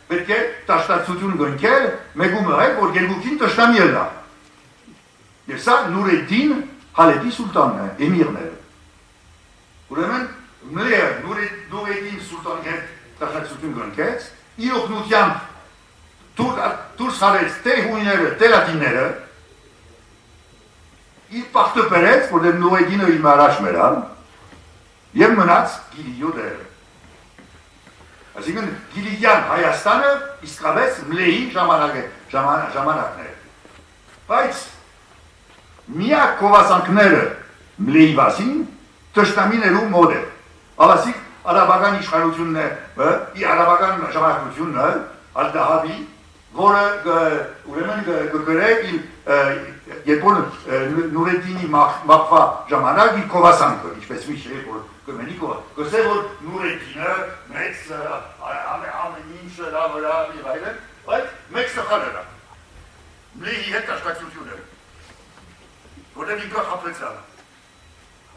պետք է տաշտակցություն գնքել, մեկումը այդ, որ երկուքին տշնամի է լա։ Եվ սա Նուրեդդին Հալեպի սուլտանն է, էմիրն է։ Ուրեմն Նուրեդդին սուլտանի հետ տաշտակցություն գնքեց, իր օգնությամբ դուրս հարեց թե հույները, թե լատինները, իր պախտը պերեց, որ Նուրեդդինը իր առաջ մերան, և մնաց Գիլիյո դերը։ Այսինքն Գիլիյան Հայաստանը իսկապես մլեի ժամանակներ։ Բայց միակ կովասանքները մլեի վասին տշտամիներու մոդ է։ Ավասիկ արաբական իշխանությունն է, արաբական ժամանակությունն է, ալդահավի, որը ուրեմն գրեք երբ որ Նուրեդդինի մաղվա ժամանակ իր կովասանքը, ինչպես միշտ է, որ կմենի կոսե, որ Նուրեդդինը մեծ ամեն ինչ լավրա և այլն, բայց մեկ սխալ էրա, մլեի հետ աշխատություն էր, որտեղ ինքը խապեց ալը,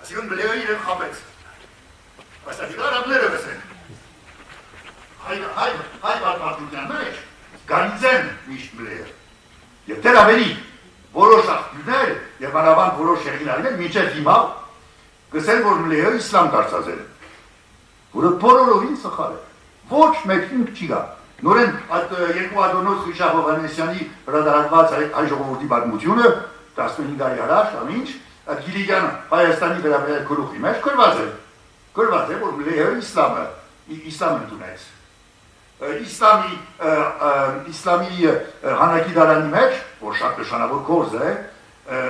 ասիկն մլեի իրեն խապեց, բայց ասիկն արաբները վսեն, հայ բարգմատության մեջ, գանիձեն միշտ մլեյը, և տեր ավելի, որոշ աղբյուրներ և անավան որոշ շեղինարներ մինչև հիմա գսեն, որ մլեյը իսլամ կարծազել է, որը բոլորովին սխալ է, ոչ մեկ ինք չի գա, նորեն այդ երկու ադոնոց Խիշապ Հովհաննեսյանի հրադարակված այ ժողովրդի պատմությունը 15 տարի առաջ, ամինչ, այդ Գիլիյան Հայաստանի վերաբերյալ գլուխի մեջ գրված է, որ մլեյը իսլամ ընդունեց։ Իսլամի հանակի դարանի մեջ, որ շատ նշանավոր գործ է,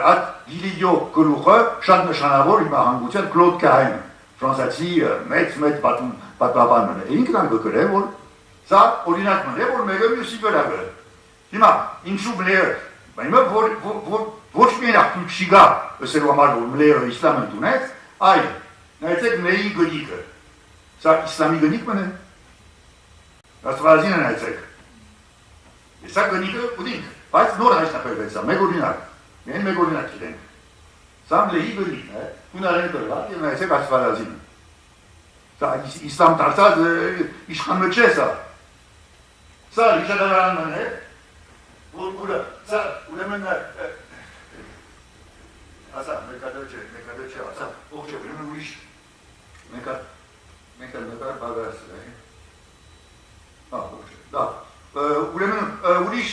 այդ Գիլիյո գլուխը շատ նշանավոր հիմա հանգուցյալ Կլոդ Կահեն, ֆրանսիացի մեծ պատմաբանն է։ Ինքն անգլկրել, որ սա օրինակ մն է, որ մեկը մյուսի վրա գրել։ Հիմա ինչու մլերը, հիմա ոչ միայն աղբյուր չի գա, ըսելու համար, որ մլերը իսլամը ընդունեց, այլ, նայեցեք մլերի գնիկը, սա իսլամի գնիկ մն է, աստվածին է նայեցեք, սա գնիկը ուդինք, բայց նոր հայտնապերվեց, մեկ օրինակ, միայն մեկ օրինակ գիտենք, սա մլերի գնիկն է, հունարեն կրված, և նայեցեք աստվածին, սա իսլամ դարձած իշխանը չէ սա, սա իշադավարան մն է, սա ուրեմն ասա, մեկադր չէ, ասա, ող չէ, ուրեմն ուրիշ, մեկար բագարս է, ող չէ, դա, ուրեմն ուրիշ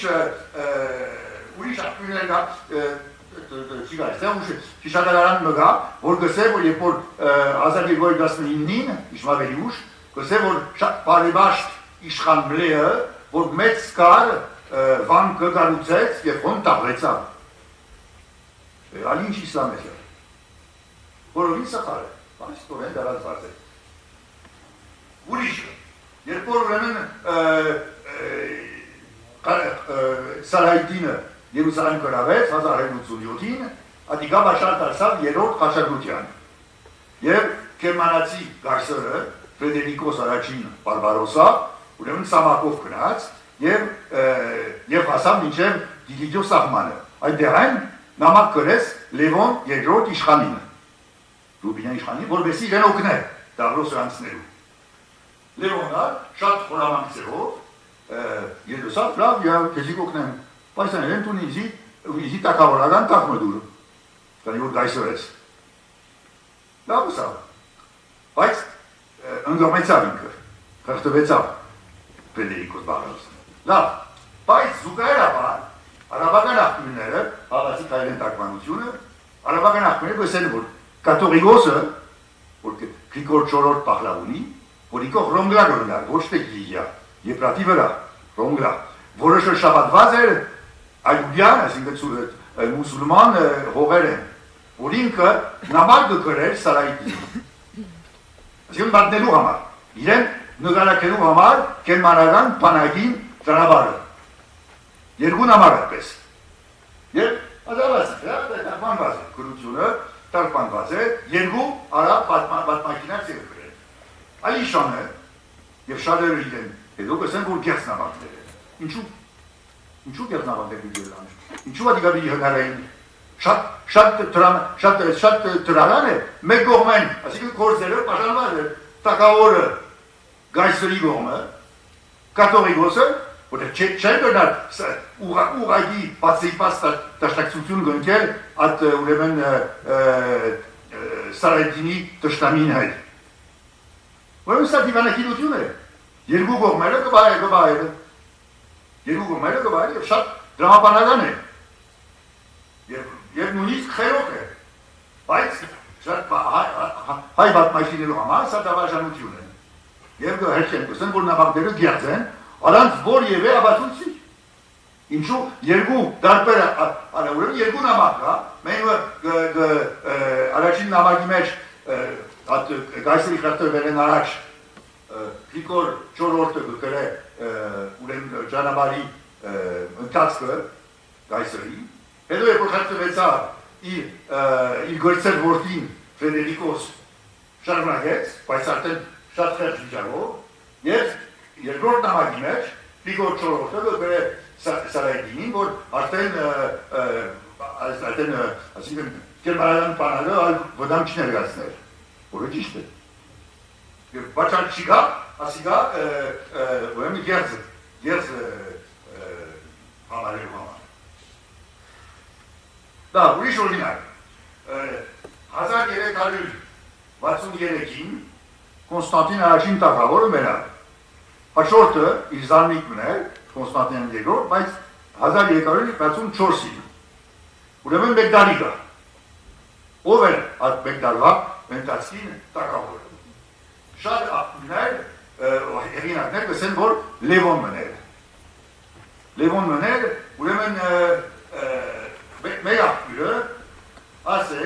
աղբյուրներ կա, չի գա, սա ուշ իշադավարան մգա, որ գսե, որ երբ որ 1219-ին, իշմավելի ուշ, գսե, որ շատ բարեբաշտ իշխան մլեը, որ մեծ կար վանկը գալուծեց և հոն տաղվեցավ։ Ալի ինչ իսլամ է սեր։ Որովին սխար է, բայց տորեն դարած վարդ է։ Ուրիշը, երբ որ ուրեմն Սարայդինը Երուսալեմ կրավեց 1287-ին, ադիգա բաշար դարձավ երորդ խաշագրության։ Եվ կերմանացի գարսերը, Ֆրեդերիկոս առաջին բարբարոսա, ուրեմն Սամակով կնաց, և հասավ մինչև դիգիդյո սաղմանը, այդ դեղայն նամակ կրեց լևոն երկրորդ իշխանինը, Ռուբինյան իշխանին, որբեսի իրեն օգներ դավրոս անցներու։ Լևոնը շատ խորամանքցերով, երդոսավ լավ, կեզիկ օգնեմ, բայց են են տուն իզի տակավորական տակ մդուր, կանի որ գայսորեց։ Լավ ուսավ, բայց ընգրմեցավ ինքը, խրտվեցավ Ֆրեդերիկոս Բարբարոսը։ Լավ, բայց զուգահեռաբար արաբական աղբյուրները, հավասիկ հայերեն տակմանությունը, արաբական աղբյուրները գսել են, որ կաթողիկոսը, որ Գրիգոր IV Փախլավունի, որ ինքը ռոնգլա գնար, ոչ թե գիգիա, եփրատի վրա, ռոնգլա, որը շաբաթված էր այդուդյան, այսինքն մուսուլման հողեր են, որ ինքը նամակ գրեր Սարայդին, այսինքն մատնելու համար, իրեն նկարակելու համար կերմանական բանակին ճանապարհը։ Երկու նամակ այդպես։ Եվ տարգմանված է, գրությունը տարգմանված է, երկու արաբ պատմակիներ ծեր գրել։ Այլ իշանը և շատերը իրեն, հետո կսեն, որ գերց նամակներ է։ Ինչու գերց նամակներ գրել անշու։ Ինչու ադիգա բիդի հնարային։ Շատ տրարան է, մեկ կողմեն, ասիկը կորձերը պաշանված է, տակավորը գայսրի գողմը, կաթողիկոսը, որը չեն գնար ուղագի պատսիպաս տաշտակցություն գնքել այդ ուրեմն Սարայդինի տշտամին հայտ։ Ուրեմն սա դիվանագիտություն է, երկու կողմերը կբայել, և շատ դրամապանական է, և նույնիսկ խերոք է, բայց հայ պատմաշինելու համար սա դավարժանություն է։ Եվ հերքեն կսեն, որ նավակները գերձ են, առանց որ և է աբացույցի։ Ինչու երկու դարբերը, ուրեմն երկու նամակ կա, մենք առաջին նամակի մեջ գայսրի խրտվեր են առաջ Գրիգոր IV-ը գրել է ուրեմն ճանապարհի ընթացքը գայսրի, հետո երբ որ խրտվեցավ իր գործեր որդին Ֆրեդերիկոս շարունակեց, բայց արդեն շատ խեղճ վիճակով, և երկրորդ նամակի մեջ Գրիգոր IV-ը գրել է Սարայդինին, որ արդեն կերմանական բանակը այլ վտանգ չներկայացներ, որը ճիշտ է։ Եվ բաչար չի գա, ասի գա ուրեմն գերձ համարելու համար։ Դա ուրիշ օրինակ, 1363-ին Կոնստանտին առաջին տաղավորը մերավ, հաջորդը իր զարմիկ մներ, Կոնստանտին երկրորդ, բայց 1364-ին, ուրեմն մեկ դարի գա, ով էր այդ մեկ դարվա ընթացքին տաղավորը։ Շատ աղբյուրներ, հեղինակներ գսեն, որ Լևոն մներ։ Լևոն մներ, ուրեմն մեկ աղբյուրը ասե,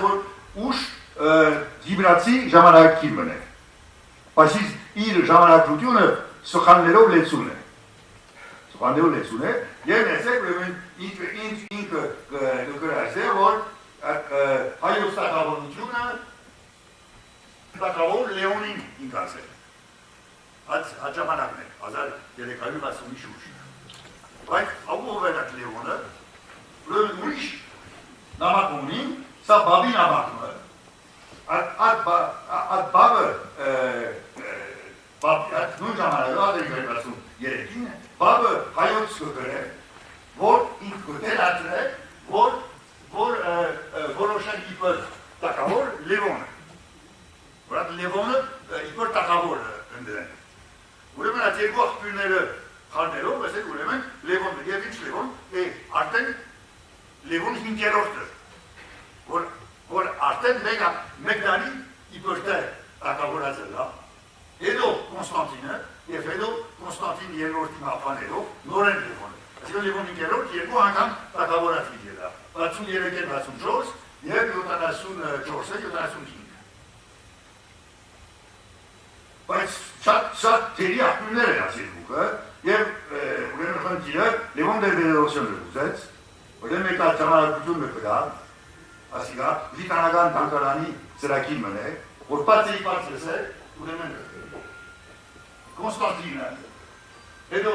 որ ուշ դիբրացի ժամանակին մներ։ Բայց իր ժամանակությունը սխալներով լեցուն է։ Սխալներով լեցուն է, և ներսեք ուրեմն ինքը գրասե, որ հայոց տակավորությունը տակավոր Լեոնին ինքացել։ Այդ ժամանակն է, 1360-ի շուրջ։ Բայց ով էր այդ Լեոնը, ուրեմն ուրիշ նամակ ունի, սա բաբի նամակն է։ Այդ բաբը նույն ժամանակ 1363-ին բաբը հայոց կգրե, որ ինք կտելատրե, որ որոշեն իպր տակավոր Լևոնը։ Որ այդ Լևոնը իպր տակավոր ընդրեն։ Ուրեմն այդ երկու աղբյուրները խարներով, ասեք ուրեմն Լևոնը և ինչ Լևոն, արդեն Լևոն 5-րդը, որ արդեն մեկ դանի իպր թե տակավորած է լավ, հետո Կոնստանտինը և հետո Կոնստանտին երկրորդի մապաներով նորեն Լևոնը։ Այսինքն Լևոն 5-րդ երկու անգամ տակավորած վիդելա, 63-64 և 74-75։ Բայց շատ թերի աղբյուրներ են այս երկուքը և ուրեմն խնդիրը Լևոն դերբերողությունը ուզեց, որտեղ մեկ այդ ժամանակությունը կգա, ասիկա վիտանական տանկարանի ծրագիր մնե, որ պարծես է, ուրեմն Կոնստանտինը, հետո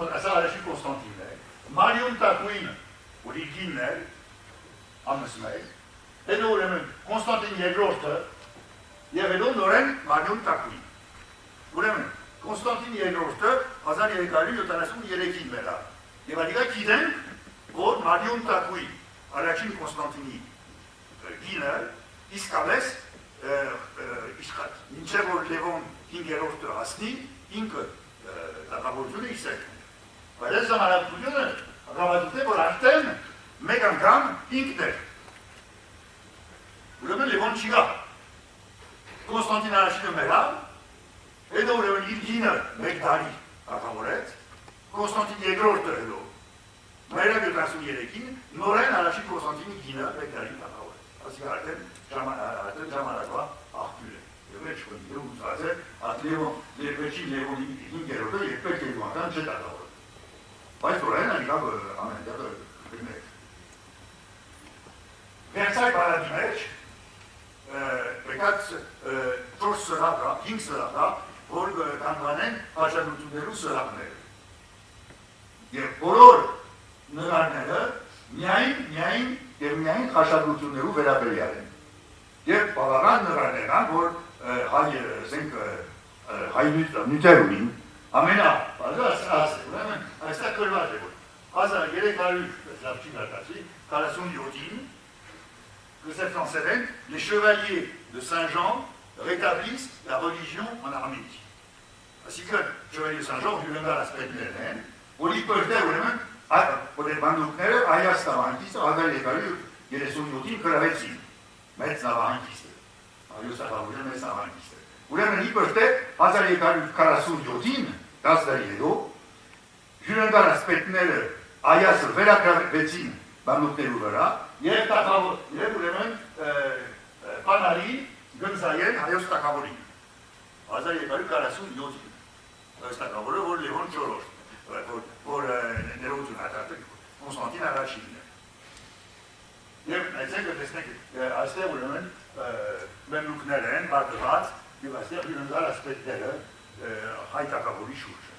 ասա արեշի Կոնստանտինն է, Մարիոն Տակուին, որ իր գինն է, ամս մեկ, հետո ուրեմն Կոնստանտին երկրորդը, և հետո նորեն Մարիոն Տակուին։ Ուրեմն Կոնստանտին երկրորդը 1373-ին մելա, և ադիկա գիտենք, որ Մարիոն Տակուին, առաջին Կոնստանտինի գինը, իսկապես մինչև որ Լևոն 5-րդը հասնի, ինքը տակավորությունը իսեկն է։ Բայց այս ժամանակությունը հաղավատուտ է, որ արդեն մեկ անգամ ինքն է։ Ուրեմն Լևոն չի գա։ Կոնստանտին առաջինը մերավ, հետո ուրեմն իր գինը մեկ դարի տակավորեց, Կոնստանտին երկրորդը հետո մերավ 73-ին, նորեն առաջին Կոնստանտինի գինը մեկ դարի տակավորեց։ Ասիկա արդեն ժամանակվա աղբյուր է։ Եվ վերջ խնդիրը ուզած է, այդ վերջին Լևոնի 5-րդը երբեք երկու անգամ չէ տակավորել։ Բայց նորեն ալիկա ամեն տեղը գնեք։ Վերցայ բարադի մեջ եկած 4 սրահ, 5 սրահ, որ կանվանեն հաշարություններու սրահները։ Եվ բոլոր նրարները միայն հաշարություններու վերաբերյալ են։ Եվ բավական նրարներ են, որ հայ նյութեր ունին, այստեղ կրված է, որ 1347-ին, Joseph Lanceven, les chevaliers de Saint-Jean rétablissent la religion en Arménie. Ainsi que les chevaliers de Saint-Jean, je viens de l'aspect de l'Hélène, où ils peuvent dire, pour les bandoucnères, Ayas Tavankiste, Ravel et Galut, il y a des souvenirs que la médecine. Metz Tavankiste. Ayos Tavankiste, Metz Tavankiste. Ուրեմն իբրտե 1347-ին 10-րդի հյուրընկալ ասպետները Այասը վերակրվեցին բանուկներու վրա և տակավոր, և ուրեմն պանարի գնձայեն հայոց տակավորին 1347-ին հայոց տակավորը, որ Լևոն չորոշ, որ ներողություն հատատը Կոնստանտին առաջինն է և այցեք տեսնեք այստեղ ուրեմն մեմլուկներ են բարգված և այստեղ հյուրընկալ ասպետները հայ տակավորի շուրջը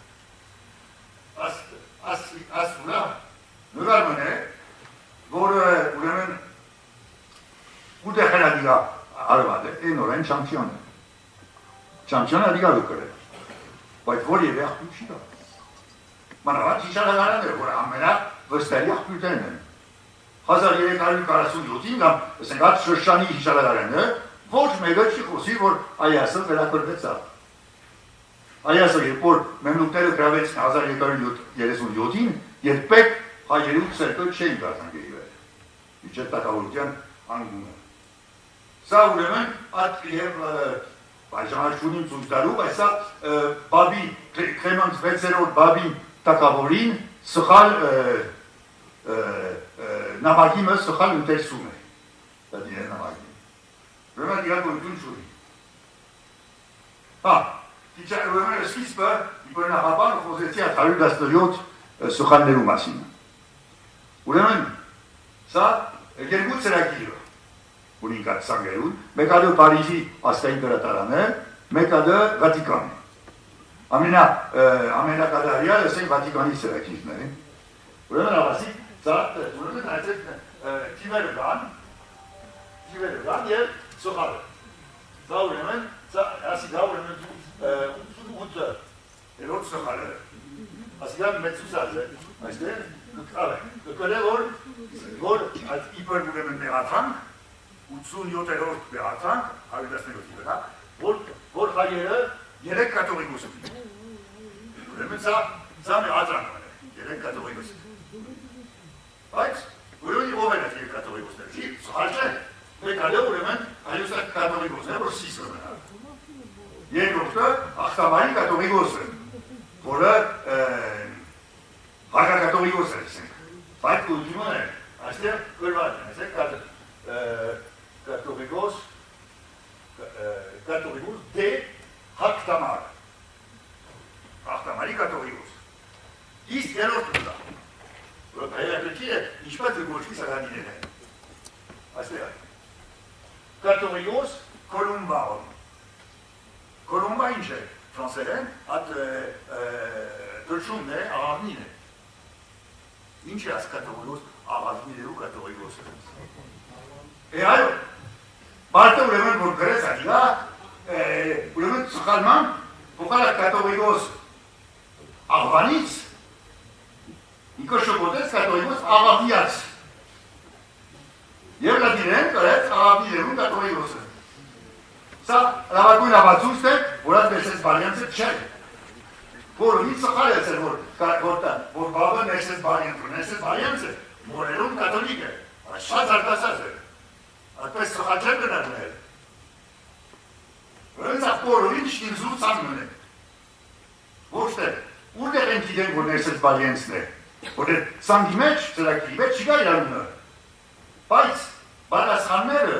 As ուրա նվարմն է, որ ուրեմն ուտեղ են ադիգա արված է, են օրեն չամպիոն է։ Չամպիոն ադիգա լուկր է, բայց որ և աղբյուր չի դա։ Մանավանդ հիշարագարան է, որ ամենա վստելի աղբյուրներն են։ 1347-ին կամ ասենք շրջանի հիշարագարանը ոչ մեկը չի խոսի, որ Այասը վերակրվեցավ։ Այասը երբ որ մեմլուկները գրավեցին 1337-ին, երբեք հայերի ու ցերկը չէին դարձանգերի վեր։ Իջեր տակավորության անգումը։ Սա ուրեմն այդ և ժամանակությունին ցույց տալու, բայց սա բաբի Կլեմենտ 6-րդ բաբի տակավորին սխալ նամակիմը սխալ ընտեսում է։ Դա դիներ նամակիմը։ Ուրեմն իրակորություն շուրի։ ուրեմն սկիզբը իբրնախաբան խոսեցի 117 սխալներու մասին։ Ուրեմն սա երկու ծրագիր ունի կացանգերուն, մեկը Փարիզի ազգային գրադարանը, մեկը Վատիկանը։ Ամենակատարյալ ասենք Վատիկանի ծրագիրն է։ Ուրեմն ավասի սա ուրեմն այդպես թիվերը կան եւ սոխալը։ Սա ուրեմն սա ասիդա ուրեմն 88 երրորդ սոխալը։ Ասիդա մեծ սուզած է։ Այստեղ կկրե որ այդ իբր ուրեմն մեղաթանք 87-րդ մեղաթանք 117-ի վրա որ հայերը 3 կաթողիկոս են։ Ուրեմն սա մեղաթանք է 3 կաթողիկոս։ Բայց ուրեմն ով են այդ 3 կաթողիկոսները։ Չի սխալ չէ։ Մեկը ուրեմն հայոց կաթողիկոսն է որ սիսը մնա։ Երկրորդը ախտավանի կաթողիկոսը, որը հակակաթողիկոս է, ասենք։ Բայց կուլտիմոն է, այստեղ գրված է, ասենք կաթողիկոս դե հակտամար, ախտամարի կաթողիկոս։ Իսկ երրորդը դա, որ հայրակրկի է, ինչպես է գոչվի սաղանիներ է։ Այստեղ է։ Կաթողիկոս Կոլումբաոն։ Կոլումբա ինչ է, ֆրանսերեն, այդ դրշումն է, աղավնին է։ Ինչ է աս կաթողիկոս, աղավնիներու կաթողիկոս է։ Այո, բարտը ուրեմն որ գրեց ադիլա, ուրեմն սխալման, փոխալ կաթողիկոս աղվանից, ինքը շոկոտեց կաթողիկոս աղավնիած։ Եվ լատիներեն գրեց աղավնիներու կաթողիկոսը։ Սա լավագույն ապացույց է, որ այդ Ներսես Բալյանցը չէ։ Որովից սխալ է ծեր, որ բաբը Ներսես Բալյանցը մորերում կաթոլիկ է, շատ արտասած է, այդպես սխալ չէ գնարներ։ Որից աղ որովին շինզու ծանմն է։ Ոչ թե, ուրդեղ են գիտեն, որ Ներսես Բալյանցն է, որ ծանգի մեջ, ծրակի մեջ չկա իրարունը, բայց բանասխանները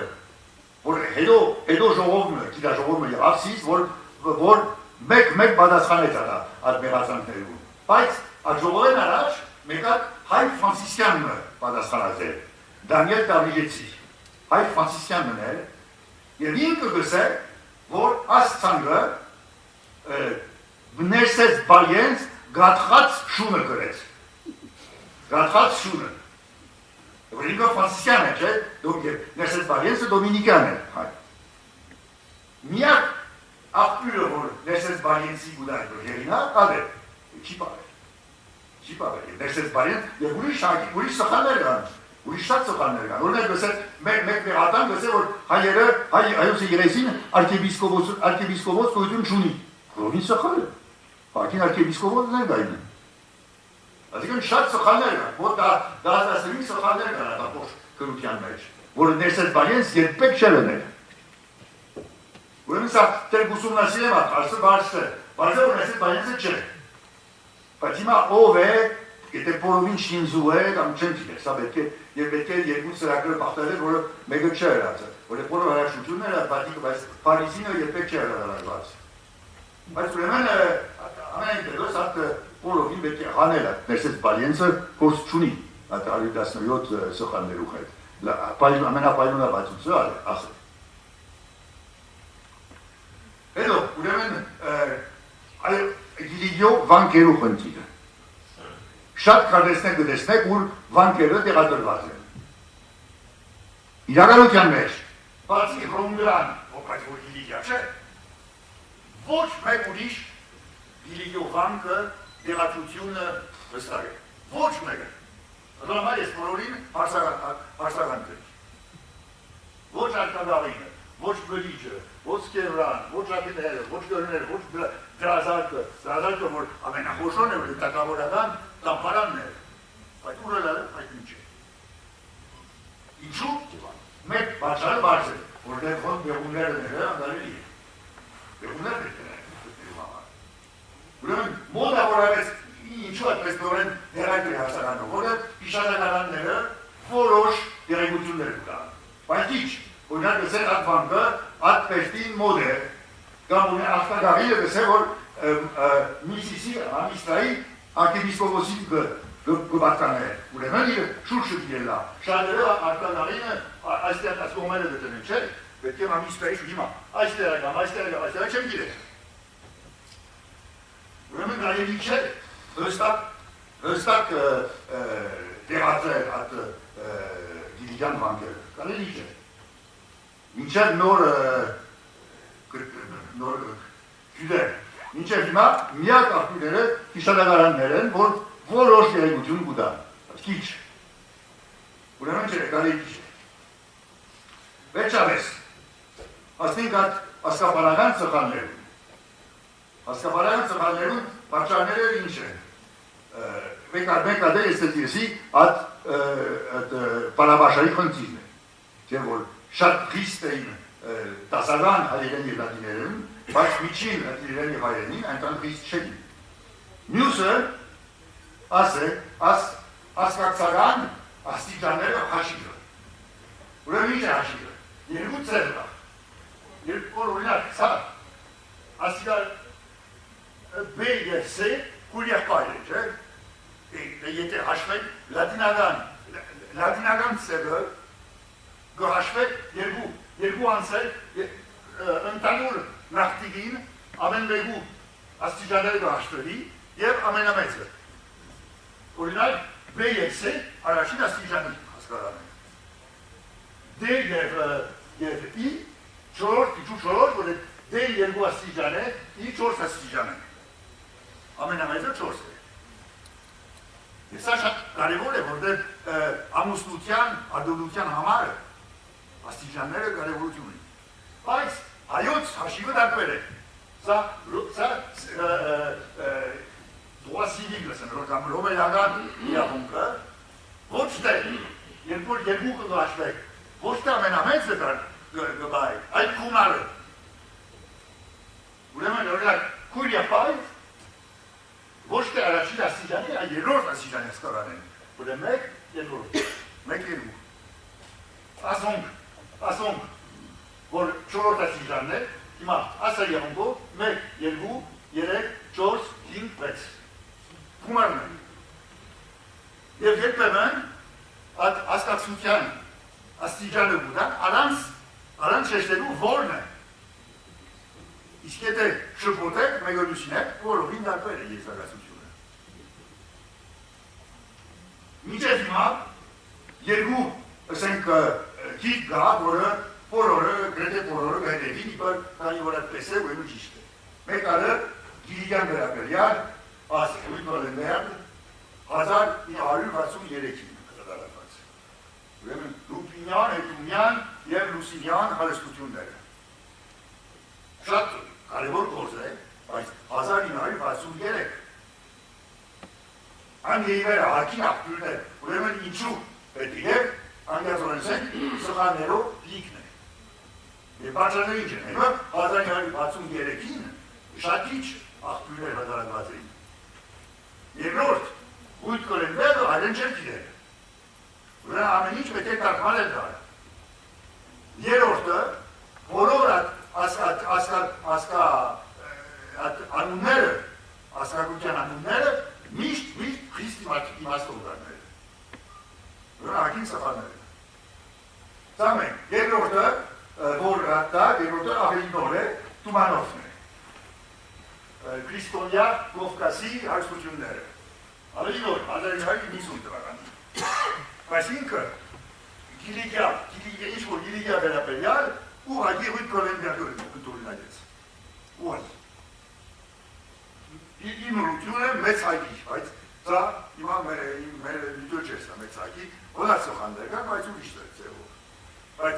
որ հետո ժողովը, գիտա ժողովը և աղսից, որ մեկ բադասխանեց այդ մեղացանքներում։ Բայց այդ ժողովեն առաջ մեկ հայ Ֆրանսիսյանը բադասխանած է, Դանիել Դավիջեցի, հայ Ֆրանսիսյանն է, և ինքը գսե, որ ասցանգը Ներսես Բալյանց գաթխած շունը գրեց, գաթխած շունը։ Որ ինքը Ֆրանսիսյան է, չէ, Ներսես Բալյանցը դոմինիկյան է։ Միակ աղբյուրը, որ Ներսես Բալյանցի գուդայք որ հերինակ, ալ է, չի պավեր, Ներսես Բալյանց, և ուրիշ սխալներ կան, ուրիշ շատ սխալներ կան, որն է գսել, մեկ մեղատան գսել, որ հայերը, հայոց երեսին արկեպիսկոպոս գոյություն չունի, որովին սխալ է, հակին արկեպիսկոպոսն է գային է։ Այսինքն շատ սխալներ կան, որ դասասրի սխալներ կան այդ ապոշ կրության մեջ, որ Ներսես Բալյանց երբեք չէ լներ։ Ուրեմն սա տեղ ուսումնասիրեմ հարցը բարձր է, բարձր որ Ներսես Բալյանցը չէ։ Բայց հիմա ով է, եթե պորովին շինզու է, կամ չեմ գիտեր, սա պետք է երկու ծրագրը բախտել, որը մեկը չէ հրացը, որ պորով հարաշությունն էր, բայց Փարիզինը երբեք չէ հրարարված։ Բայց ուրեմն ամենայնտեղս այդ պորովին պետք է հանել է, Ներսես Բալյանցը գործ չունի այդ 117 սխալներու հետ, ամենապայլունաբացուցը ասել։ Հետո, ուրեմն գիլիգյո վանկերու խնդիրը։ Շատ կարդեսնեք գտեսնեք, որ վանկերը տեղադրված են։ Իրականության մեջ, բացի հրոմգրան, բայց որ գիլիգյա չէ, ոչ մեկ ուրիշ գիլիգյո վանկը տեղադրությունը վստահ է։ Ոչ մեկը։ Ռոմար ես բոլորին հարցական կրի։ Ոչ արկադավինը, ոչ բլիջը, ոչ սկևրան, ոչ ակիները, ոչ գորները, ոչ դրազարկը, որ ամենախոշոն է, որ տակավորական տամպարանն է, այդ ուր էլ այդ ինչ է։ Ինչու, մեկ բացարը բարձ է, որ ներքոն բեղունները ները անդարելի է։ Բեղունները ուրեմն մոդավորապես ինչու այդպես նորեն դերակրի հարցականում, որը իշատականանները որոշ դերակություններ կան։ Բայց ինչ, օրինակ գսել այդ վանկը, այդ պեշտին մոդ է, Կամ ունի աղտագարի է գսե, որ միսիսի ամիստրայի արկեպիսկոպոսի գբատան է, ուրեմն իր շուրշը դիրելա, շարերը աղտագարինը այստեղ ասկողմերը դտնեն, չէ, պետք է ամիստրայի շուհիմա, այստեղ չեմ գիրել։ Ուրեմն կարելի չէ, հստակ դեղացել այդ դիվիդյան բանկերը, կարելի չէ։ Մինչև նոր քյուդեր, մինչև հիմա միակ աղբյուրները հիշադակարաններ են, որ որոշ երեգություն կուտան, քիչ։ Ուրեմն չէ, կարելի չէ։ Վերջապես, ասնենք այդ ասկապանական ծխաններում, ասկապանական ծխաններում պատճառները ինչ են, մեկ ադե էստետիրսի այդ պարաբաշարի խնդիրն է, չէ որ շատ խիստ էին դասական հայերեն և լատիներեն, բայց միջին լատիներեն և հայերենին այնքան խիստ չէին։ Մյուսը, ասկացական աստիճանները հաշիվը։ Ուրեմն ինչ է հաշիվը։ Երկու ծերվա։ Որ օրինակ սա, աստիճան B և C կուրյակայր է, չէ։ Եթե հաշվենք լատինական ծևը գհաշվեք երկու անցել ընտանուր նախտիգին ամենվեգու աստիճաները գհաշվելի և ամենամեծը։ Օրինակ, B և C առաջին աստիճանի հասկարան են։ D և I չորորդ, որ D երկու աստիճան է, I 4 աստիճան է։ Ամենամեծը 4 է։ Ես սա շատ կարևոր է, որտեղ ամուսնության, ադոլության համարը աստիճանները կարևորություն են։ Բայց հայոց հաշիվը դարբեր է։ Սա դուասիվիկ լսեն, ռոմեական իրավունքը, ոչ թե երկու կգաշվեք, ոչ թե ամենամեծը գբայ, այդ կունարը։ Ուրեմն օրինակ քուրյապայ, ոչ թե առաջին աստիճանի, այլ երրորդ աստիճանի հասկարան են։ Ուրեմն մեկ, երկրորդ, մեկ երկու։ Ասոնք, որ չորորդ աստիճանն է, հիմա ասա եղունքով, 1, 2, 3, 4, 5, 6։ Գումարն է։ Եվ երբեմն այդ ասկացության աստիճանը գուտան, առանց շեշտելու որն է։ Իսկ եթե շփոթեք, մեգորյուսին եք, որովին դարբեր է եզրակացությունը։ Մինչև հիմա երկու, ասենք, գիտ գա, որը բոլորը, գրեթե բոլորը գայդևին, իպար կանի որ այդպես է, որ ճիշտ է։ Մեկ ալը գիրիգյան վերաբերյալ, ասկույն կոլենբերդ, 1963-ին կտարապած։ Ուրեմն Լուպինյան, Հետումյան և Լուսինյան հարստությունները։ Շատ կարևոր գործ է, բայց 1963 անգեիվերը հարկին աղբյուրն է, ուրեմն ինչու պետք է անգազորենսենք սխաններով լիքն է։ Եվ բաճարները ինչ են, 1963-ին շատ քիչ աղբյուրներ հրատարակված էին։ Երկրորդ, Հույթ Կոլենբերգը այլեն չէր գիտել։ Ուրեմն ամեն ինչ պետք է կարգանել դար։ Երրորդը, բոլոր ասկակության անունները միշտ խիստ իմաստողներն են։ Ուրեմն ակին սխալներ են։ Սա մենք, երկրորդը, որ հատա, երկրորդը ավելի նոր է, Թումանովն է։ Քրիստոնյա Կովկասի հարստությունները։ Ավելի նոր, 1950 թվականին։ Բայց ինքը ինչ-որ գիլիգյա վերաբերյալ ուղղակի Հույթ Կոլենբերգը կտորինայեց։ Ուղղակի։ Ինուրությունը մեծ հայքի, բայց դա հիմա մեր վիդեո չէ սա մեծ հայքի, ոնած սոխաններ կան, բայց ուրիշ ձևով։ Բայց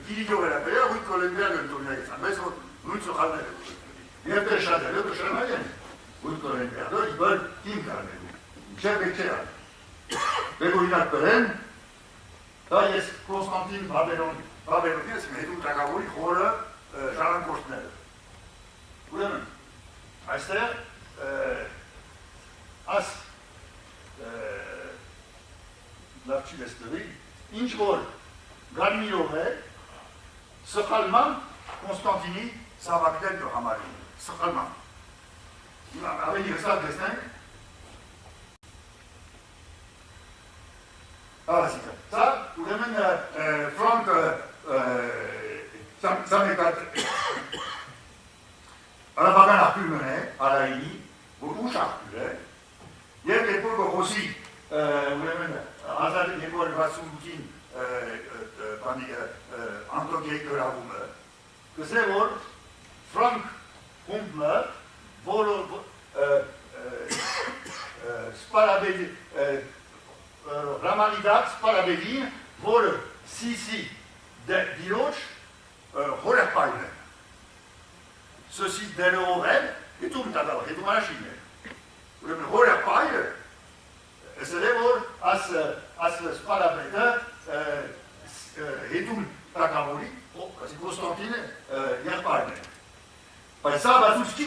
գիլիգյա վերաբերյալ Հույթ Կոլենբերգը կտորինայեցան, մեզ որ նույն սոխաններ է կտորինայեցան։ Եվ դե շատերը կշրանայ են Հույթ Կոլենբերգը իբար իմ կարնելու, ինչև եք չէ ան։ Դեգ օրինակ կրեն, դա ես Կոնստանտին Բաբերոնի ես հետում տրակավորի խորը ժառանգորդները։ Ուրեմն, այստեղ լավ չի լեստվի, ինչ որ գարմիրով է սխալման Կոնստանտինի սավակներ կհամարին, սխալման։ Ավելի հստակ տեսնենք։ Ասիկա, սա ուրեմն Ֆրանկ սա մեկատ արաբական աղբյուրն է, Արայինի, որ ուշ աղբյուր է, և երբոր կողոսի ուրեմն 1268-ին Անտոկիայի գրավումը, կսե որ Ֆրանկ խումբը, որը Ռամանիդակ սպարաբերին, որը Սիսի դիրոջ հորեղպայրն է։ Սոսի դերով են, հետում տատավ, հետում արաշին է։ Ուրեմն հորեղպայրը, ասել է, որ աս սպարաբետը հետում տակավորի, Կոստանտինը եղպայրն է։ Բայց սա բացուց չի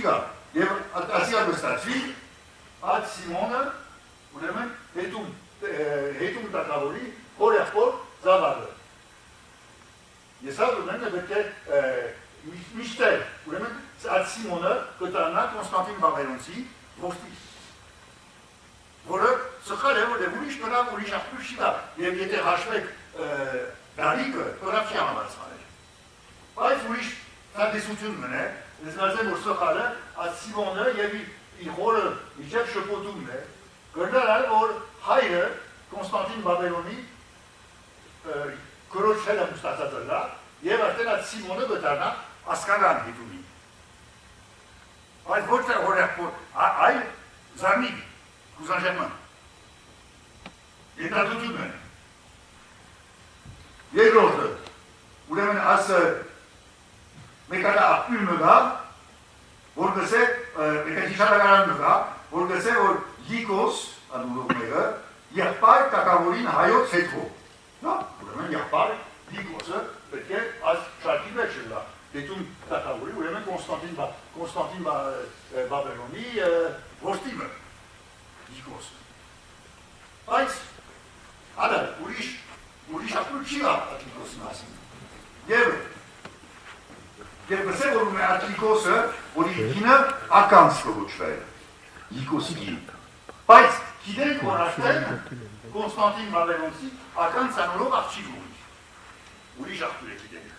գա, և ասիա գստացվի, այդ Սիմոնը, ուրեմն հետում տակավորի, հոր եղբոր զավարը։ Ես հավ ուրեմն պետք է միշտեր, ուրեմն այդ Սիմոնը կտրանա Կոնստանտին Բաբելոնցի որդի, որը սխալ է, որ ուրիշ կրավ, ուրիշ աղբյուր չի գա, և եթե հաշվեք դարիքը, կրավ չի համարացմանել։ Բայց ուրիշ տատեսություն մնե, ես գազեմ, որ սխալը, այդ Սիմոնը և իր հորը իջև շպոտումն է, կրնալ, որ հայրը Կոնստանտին Բաբելոնի կրոջ հելը մուստացած ըլա, և արդեն այդ Սիմոնը գտարնա ասկարան հետումի։ Բայց ոչ թե հորեղբոր, այլ զարմիկ, կուզանժեղման։ Ենտատություն է։ Երկրորդը, ուրեմն ասը մեկատա աղբյուր մգա, որ գսե, մեկատիշարագարան մգա, որ գսե, որ Լիկոս, անունով մեղը, եղբայր տակավորին հայոց հետվով։ Ուրեմն եղբայր Լիկոսը պետք է այս շարքի մեջ լա, հետում տակավորի, ուրեմն Կոնստանտին Բաբելոնի որդիմը, Լիկոսը։ Բայց, ադա, ուրիշ աղբյուր չի գա այդ Լիկոսի մասին։ Եվ գսե, որ ունե այդ Լիկոսը, որ իր գինը ականց կոչվել, Լիկոսի գին։ Բայց գիտենք, որ արդեն Կոնստանտին Բաբելոնցի ականց անունով աղջիկ ունի, ուրիշ աղբյուր է գիտենք։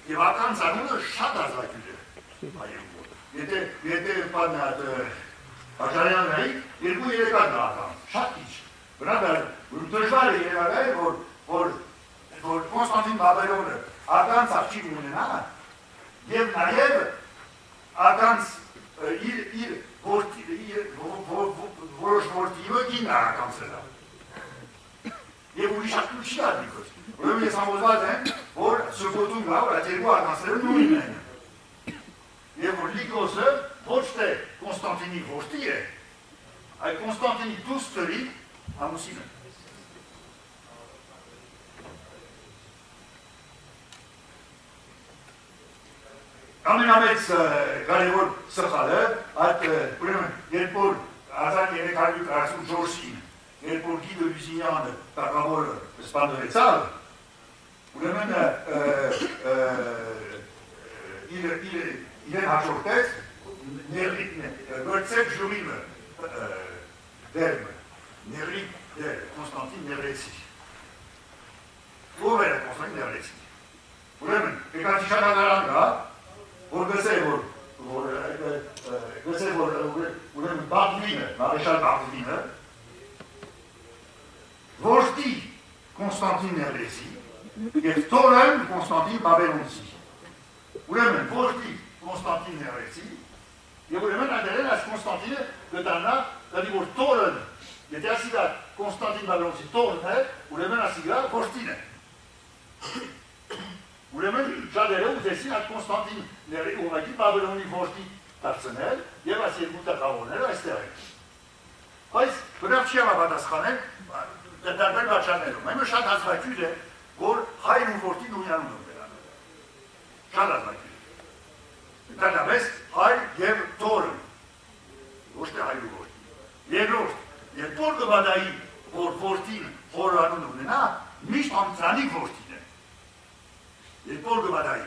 Եվ ականց անունը շատ ազգակյուր է հայերում։ Եթե պանատ Աշարյանների երկու երեկան ական, շատ քիչ։ Բնական, դժվար է երևակայել, որ Կոնստանտին Բաբելոնը ականց աղջիկ ունենա, և նաև ականց իր որոշ որդիմը գինն ականցել է։ Եվ ուրիշ աղբյուր չի գա Լիկոս։ Ուրեմն ես համոզված եմ, որ շփոթում գա, որ այդ երկու ականցները նույնն են։ Եվ որ Լիկոսը ոչ թե Կոնստանտինի որդի է, այլ Կոնստանտինի դուստրի ամուսինը։ Ամենամեծ կարևոր սխալը, այդ ուրեմն երբ որ 1344-ին, երբ որ Գի դե Լյուզինյանը տակավորը սպանվեցավ, ուրեմն իրեն հաջորդեց գործեք ժուրիմը դերմը, նեղրիկ դեր, Կոնստանտին Նեղրեցի։ Ով էր Կոնստանտին Նեղրեցի։ Ուրեմն, եկատիշարագարան գա, որ գսե որ ուրեմն Բաղդվինը, մարեշալ Բաղդվինը, որդի Կոնստանտին Նեղրեցի և թորն Կոնստանտին Բաբելոնցի։ Ուրեմն որդի Կոնստանտին Նեղրեցի և ուրեմն անդերեն այս Կոնստանտինը գտանա, դանի որ թորն, եթե ասիգա Կոնստանտին Բաբելոնցի թորն է, ուրեմն ասիգա որդին է։ Ուրեմն շատերը ուզեցին այդ Կոնստանտին ուղղակի Բաբելոնի որդի դարձնել և այս երկու տակավորները այստեղ են։ Բայց բնավ չի համապատասխանել դարբեր պատճառներում։ Այմը շատ հազվագյուր է, որ հայր ու որդին նույնանում են դրանով։ Շատ հազվագյուր է։ Դրանավես հայր և թորն, ոչ թե հայր ու որդին։ Երկրորդ, երբ որ կբադայի, որ որդին հոր անուն ունենա, միշտ ամծանիկ որդին է։ Երբ որ կբադայի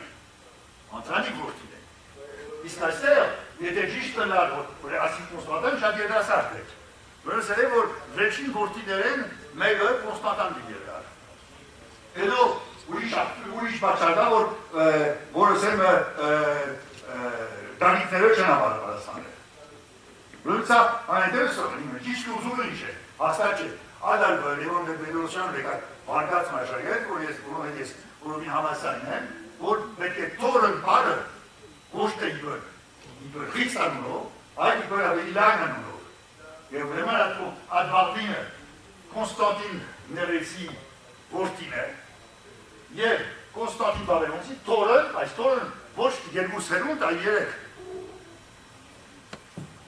իսկ այստեղ, եթե ճիշտ տնար, որ ասի Կոնստանտին շատ երդասարդ է։ Որը սեր է, որ վերջին որդիներեն մեկը Կոնստանտան դիգերար։ Հետո ուրիշ բացարդա, որը սեմ դանիքները չեն ապարապարասանել։ Լույցա այնտերսով, ճիշտ ուզումը ինչ է, հաստատ չէ։ Ադալ Լևոն Բեդրոսյան վեկար վարկած մաշագետ, որ ես ուրումին համասային եմ, որ պետք է թորն պարը ոչ թե իբր խիքս անունով, այդ իբր ավելի լայն անունով։ Եվ ուրեմն այդ բաղվինը Կոնստանտին Ներեցի որդին է, և Կոնստանտին Բաբելոնցի թորն, այս թորն ոչ երկու սերունդ, այլ երեք։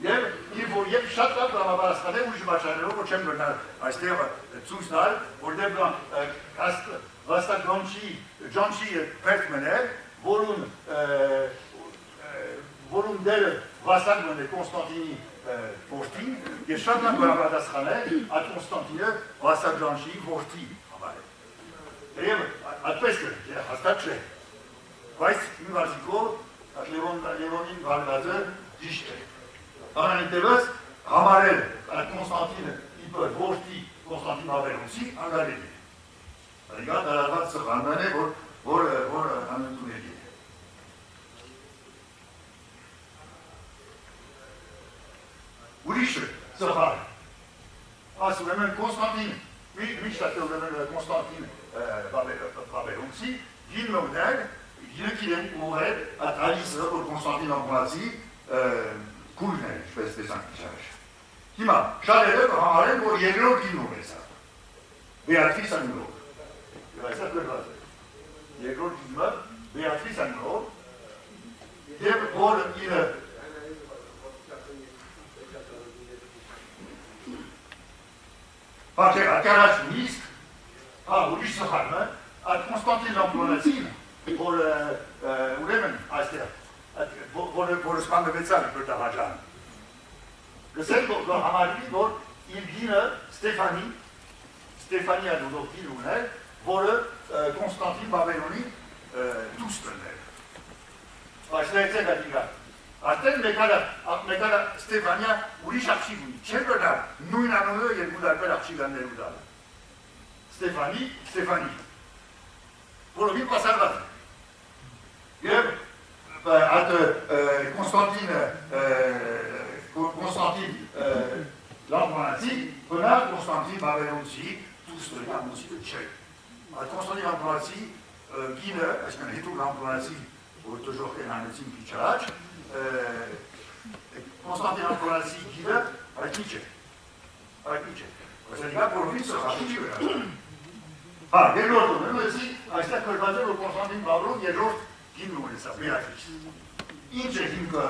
Եվ շատ լավ դրամապարասխան է ուրիշ բաչարներով, որ չեմ գնար այստեղ ցույց տալ, որտեղ վաստակ Ջոնչի պերտմեն է, որում դերը վաստակ մն է Կոնստանտինի որդին, և շատ լավ դրամապարասխան է այդ Կոնստանտինը վաստակ Ջոնչի որդի համար է։ Եվ այդպես կրեք, հաստատ չէ, բայց իմ վարզիկով Լևոնին վարվածը ճիշտ է։ Այնտեղս համարել այդ Կոնստանտինը իբր որդի Կոնստանտին Բաբելոնցի անգարելի է։ Այգա դարարված սխանման է, որ անընդուների է։ Ուրիշը սխան։ Աս ուրեմն Կոնստանտին, միշտ ուրեմն Կոնստանտին Բաբելոնցի գին մոդել, գինը կիրեն ուղեր այդ ալիսը, որ Կոնստանտին ամբրացի կուրն է, ինչպես տեսանք իչարաշ։ Հիմա, շարերը համարեն, որ երկրորդ գինով է սա, Բեատրիս անունով, և այսա գրված է, երկրորդ գինը Բեատրիս անունով, և որ ինը ակարաչ նիսկ, ուրիշ սխարմը, այդ Կոնստանտին Լամպրոնեցին, որ ուրեմն այստեղ, որը սպանդվեցավ իբր դավաճան։ Գսել համարվի, որ իր գինը Ստեփանի անունով գին ուներ, որը Կոնստանտին Բաբելոնի դուստրն էր։ Այսնայցեք ատիգա։ Արդեն մեկալը Ստեփանիա ուրիշ աղջիկ ունի, չեր բրդար, նույն անունով երկու դարբեր աղջիկաններ ու դար։ Ստեփանի, որովին պասարված է։ Եվ այդ Կոնստանտին Լամպրանացի, բնավ Կոնստանտին Բաբելոնցի դուստրի ամուսիկը չէ։ Այդ Կոնստանտին Լամպրանացի գինը, այսքան հետո Լամպրանացի, որ տժող են հանեցին քիչ առաջ, Կոնստանտին Լամպրանացի գինը այդնի չէ։ Այսինքն որովին սխալի չի վերաբերում։ Երկրորդ ունեմ, այստեղ կրված է, որ Կոնստանտին Բաբելոն երկրորդ գին ունեցա, Բեատրիս։ Ինչ է հիմքը,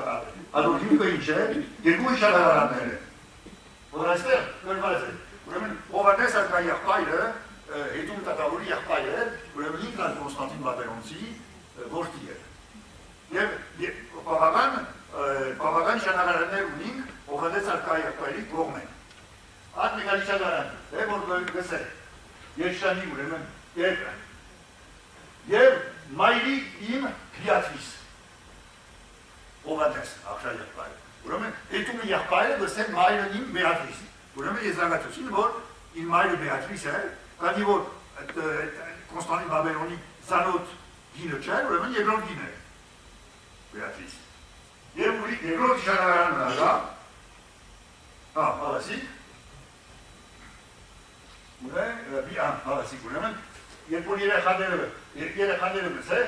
ador հիմքը ինչ է, երկու իշարավարաններ է, որ այստեղ կրված է, ուրեմն Հովհաննես արկա եղբայրը, հետում տատավորի եղբայրը, ուրեմն ինքն Կոնստանտին Բաբելոնցի որդի է։ Եվ պապական իշարավարաններ ունինք Հովհաննես արկա եղբայրի կողմ են։ Այդ մեկ իշարավարան է, որ գսել, երջանի ուրեմն երկը։ Եվ մայրի իմ Բեատրիս, Հովհաննես, աղջա եղբայրը։ Ուրեմն, հետում եղբայրը գսել մայրն իմ Բեատրիս։ Ուրեմն ես զանգացություն, որ իմ մայրը Բեատրիս է, քանի որ Կոնստանտին Բաբելոնի ծանոթ գինը չէ, ուրեմն երկրորդ գին է Բեատրիս։ Եվ երկրորդ իշարավարանը հա, հավասիկ, ուրեմն, երբ որ երեխաները գսե,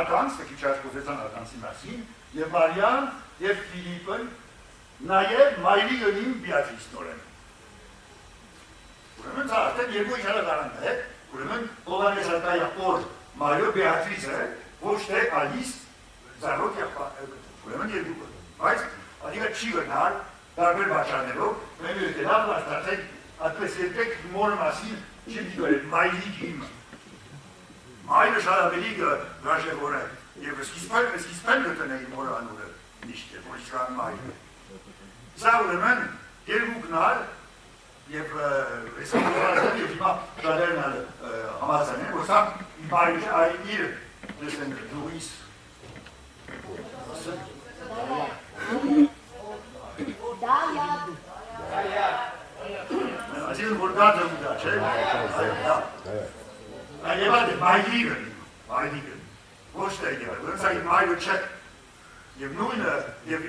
ականց, քիչ ասկոզեցան ականցի մասին, և Մարիան և Ֆիլիպն նաև մայրի գնին Բեատրիսն օրեն։ Ուրեմն սա արդեն երկու իշարավարանն է, ուրեմն Հովհաննես արկա եղբոր Մարիո Բեատրիս է, ոչ թե Ալիս ծառոտ եղբայր, ուրեմն երկու։ Բայց ադիգա չի գնար տարբեր բաժաններով, մենք լավ վաստացեք, այդպես երբեք մորը մասին չի դիգորել մայրի գինը։ Մայրը շարավելի գաշեղոր է, և սկիզբեն գտնեի մորը անուրը միշտ է, որ իսկան մայրը։ Սա ուրեմն երկուքնար և ռեսկավորազն և հիմա շադերն համացան են, որ սա մայրը այր իր դեսեն դուիս չէ։ Եվ այդ մայրիկը, ոչ թե եղել, ոնց այդ մայրը չէ։ Եվ նույնը,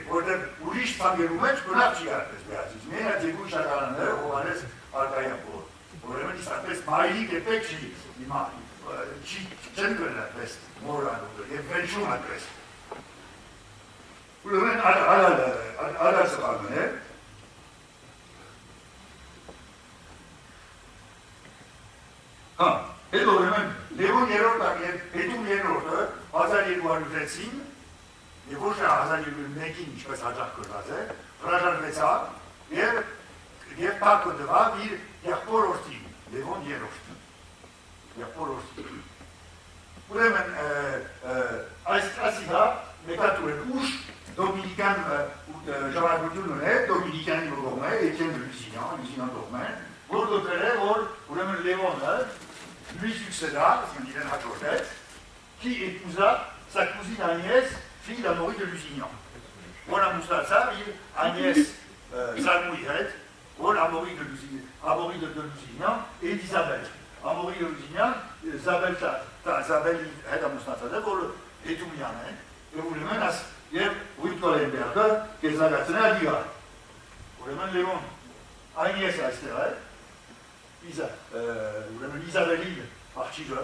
որտեղ ուրիշ ծանգերու մեջ բնավ չի արդես միացից, միայն այդ երկու շարկանները հովանես արկայան որ, որևն իսատպես մայրիկ է պեք չեն կրն այդպես մորանուդը և վենշում այդպես։ Ուրևն արար սպարմն է, հետ ուրեմն Լևոն երորդակ և հետում երորդը 1206-ին և ոչ է 1201-ին ինչպես հաջախ կրված է, հրաժարվեցավ և տակը դվավ իր եղբոր որդին, Լևոն երորդը, եղբոր որդին։ Ուրեմն այսիհա մեկատուր են ուշ դոմինիկան ժավարկություն ունե, դոմինիկյանի կողմ է, Էթիեն Լյուզինյան կողմ է, որ դոկր է, որ ուրեմն Լևոնը lui succéda, parce qu'il a Georgette, qui épousa sa cousine Agnès, fille d'Amaury de Lusignan. Voilà Moustapha, Agnès Salmouillet, voilà Amaury de Lusignan et d'Isabelle. Amaury de Lusignan, Isabelle Hedda Moustapha, et tout bien, et vous le menacez. Et vous le Berger, qui est la à Diga. Vous le menez Léon. Agnès Astéret. Isabeline Archiga,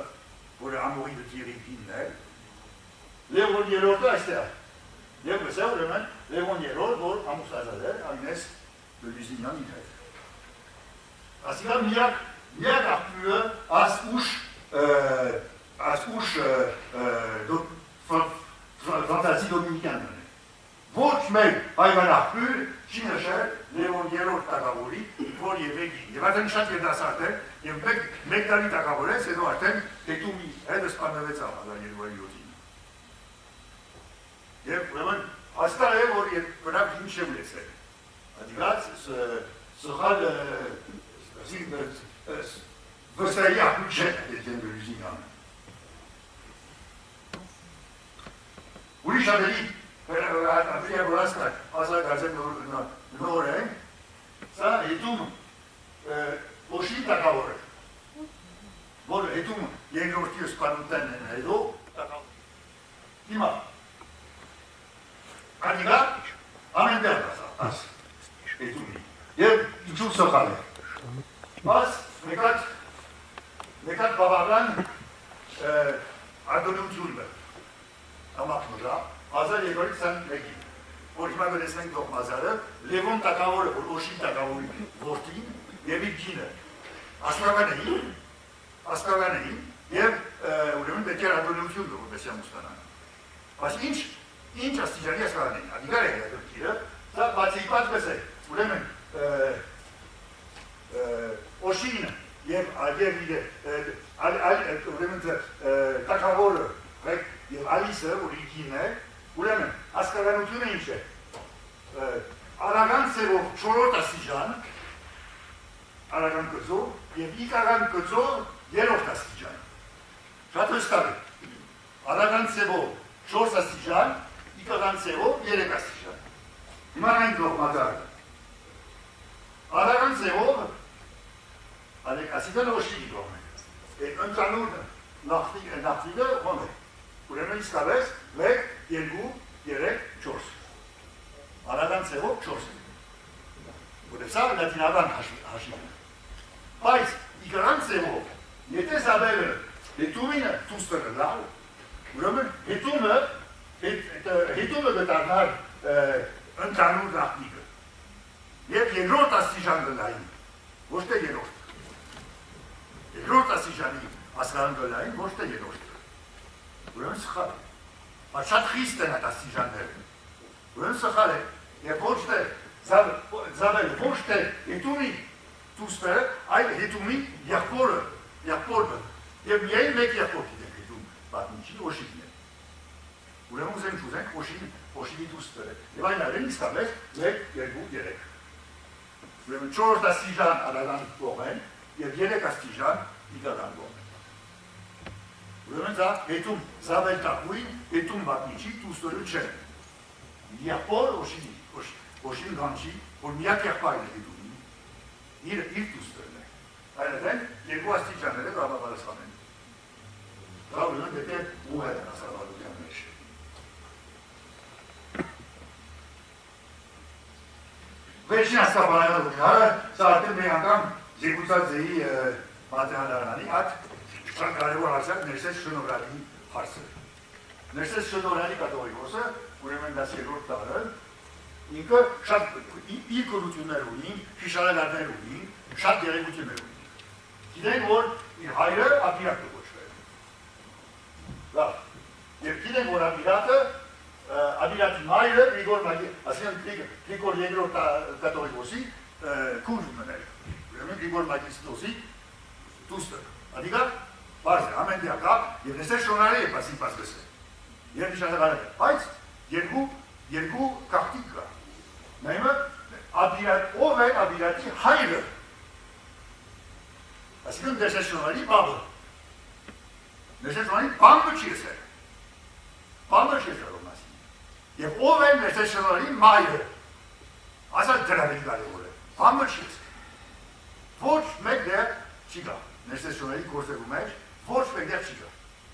pour Amaury de Thierry Pinel, Léon Yelot, Esther. Léon Yelot, pour Amoussazadel, Agnès de Lusignan. Ainsi là, Miak Arthur, Asouche, fantasie dominicaine. Votre mail, Ivan Arthur, Chinachel, Léon Yelot Tagavoli, pour les Veggi. Il va être une chance de la santé, il y a un mec d'Ali Tagavoli, c'est dans la tête, et tout mis, et de ce qu'on avait ça, dans les lois yotines. Il y a vraiment, à ce temps-là, il y a un peu de chez vous, c'est. Adigas, ce sera le. Vous savez, il y a un budget, Étienne de Lusignan. Oui, j'avais dit. Après Bolastak, Asa Gazem Nore, ça et tout, aussi Takawore. Bon, et tout, il y a une ortius Panuten et l'eau, Tima. Adiga, Amender, As, et tout. Il y a une chose sur Kale. As, Mekat Babagan, Adonum Tulbe, Amaknoja. Azar Yegorik sen peki. Orkima göresnek yok mazarı. Levon takavolu, Oşin takavolu vortin, yevi gine. Askaga neyi? Yev ulemin bekar adolumsiyondu bu besya mustana. Bas inç asticari askaga neyi. Adigare ya Türkiye. Sa batsipat besay. Ulemin Oşin yev algevide ulemin takavolu ve yev Alice origine. Ուրեմն, ասկարանությունը ինչ է, արագան ծևով չորորդ աստիճան, արագան կծով և իկարան կծով երորդ աստիճան, շատ հստակ է, արագան ծևով 4 աստիճան, իկարան ծևով 3 աստիճան, հիմա այն գլող մատարը, արագան ծևով, ասիկան ոչի գլողն է, ընտանուր նախտիկը ոնը, ուրեմն իսկավես, 1, 2, 3, 4. Արագան ծևով 4. Որև սա լատինական հաշիվն է։ Բայց իկարան ծևով, եթե Զաբելը հետումինը թուստը գլալ, ուրեմն հետումը գտարնար ընտանուր նախնիկը։ Եվ երկրորդ աստիճան գլային, ոչ թե երրորդ։ Երկրորդ աստիճանի ասկարան գլային, ոչ թե երրորդ։ Ուրեմն սխալ է։ Բայց շատ խիստ են այդ աստիճանները։ Ուրեմն սխալ է, և ոչ թե Զաբելը, ոչ թե հետումի թուստը, այլ հետումի եղբորը, և միայն մեկ եղբոր գիտենք հետում պատմիչին, Օշինն է։ Ուրեմն ուզենք Օշինի թուստը է։ Եվ այն այլն իսկապես 1, 2, 3։ Ուրեմն 4 աստիճան արագան կողմեն և 3 աստիճան իկարան կողմեն։ Ուրեմն դա հետում Զաբել տակույն, հետում բատնիչի թուստորը չէ։ Եղբոր Օշին գանչի, որ միակ եղբայրն է հետումին, իր թուստորն է։ Այլևս երկու աստիճանները կապապարասխանեն։ Դա ուրեմն պետք է ուղ է հասարակության մեջ։ Վերջին հասկապանայալությունները սա արդեն մի անգամ զեկուցած ձեի մատենադարանի այդ շատ կարևոր հարցակ ներսես շնորհալի հարցը։ Ներսես շնորհալի կատողիկոսը, ուրեմն 10-րդ տարը, ինքը շատ իր կորություններ ունի, հիշարակարներ ունի, շատ երևություններ ունի։ Գիտենք, որ իր հայրը աբիրատ կոչվել։ Լավ, և գիտենք, որ աբիրատի մայրը Գրիգոր Գրիգոր երկրորդ կատողիկոսի քույր մներ։ Ուրեմն Գրիգոր Մագիստոսի դուստը։ Ադիգա բարձ է, ամեն դիակա և նեսեր շոնարի է պասին պասկս է։ Երբ հիշատակարը է, բայց երկու կաղտիկ կա։ Նայմը ով է աբիրատի հայրը։ Այսինքն նեսեր շոնարի բաբը։ Նեսեր շոնարի բամբը չի եսել։ Բամբը չի եսել ով մասին։ Եվ ով է նեսեր շոնարի մայրը։ Ասած դրավելի կարևոր է։ Բամբը չի եսել։ Ոչ մեկ դեր չի գա։ Ներսես շոնարի գործերու մեջ ոչ մեկ դեր չի գա։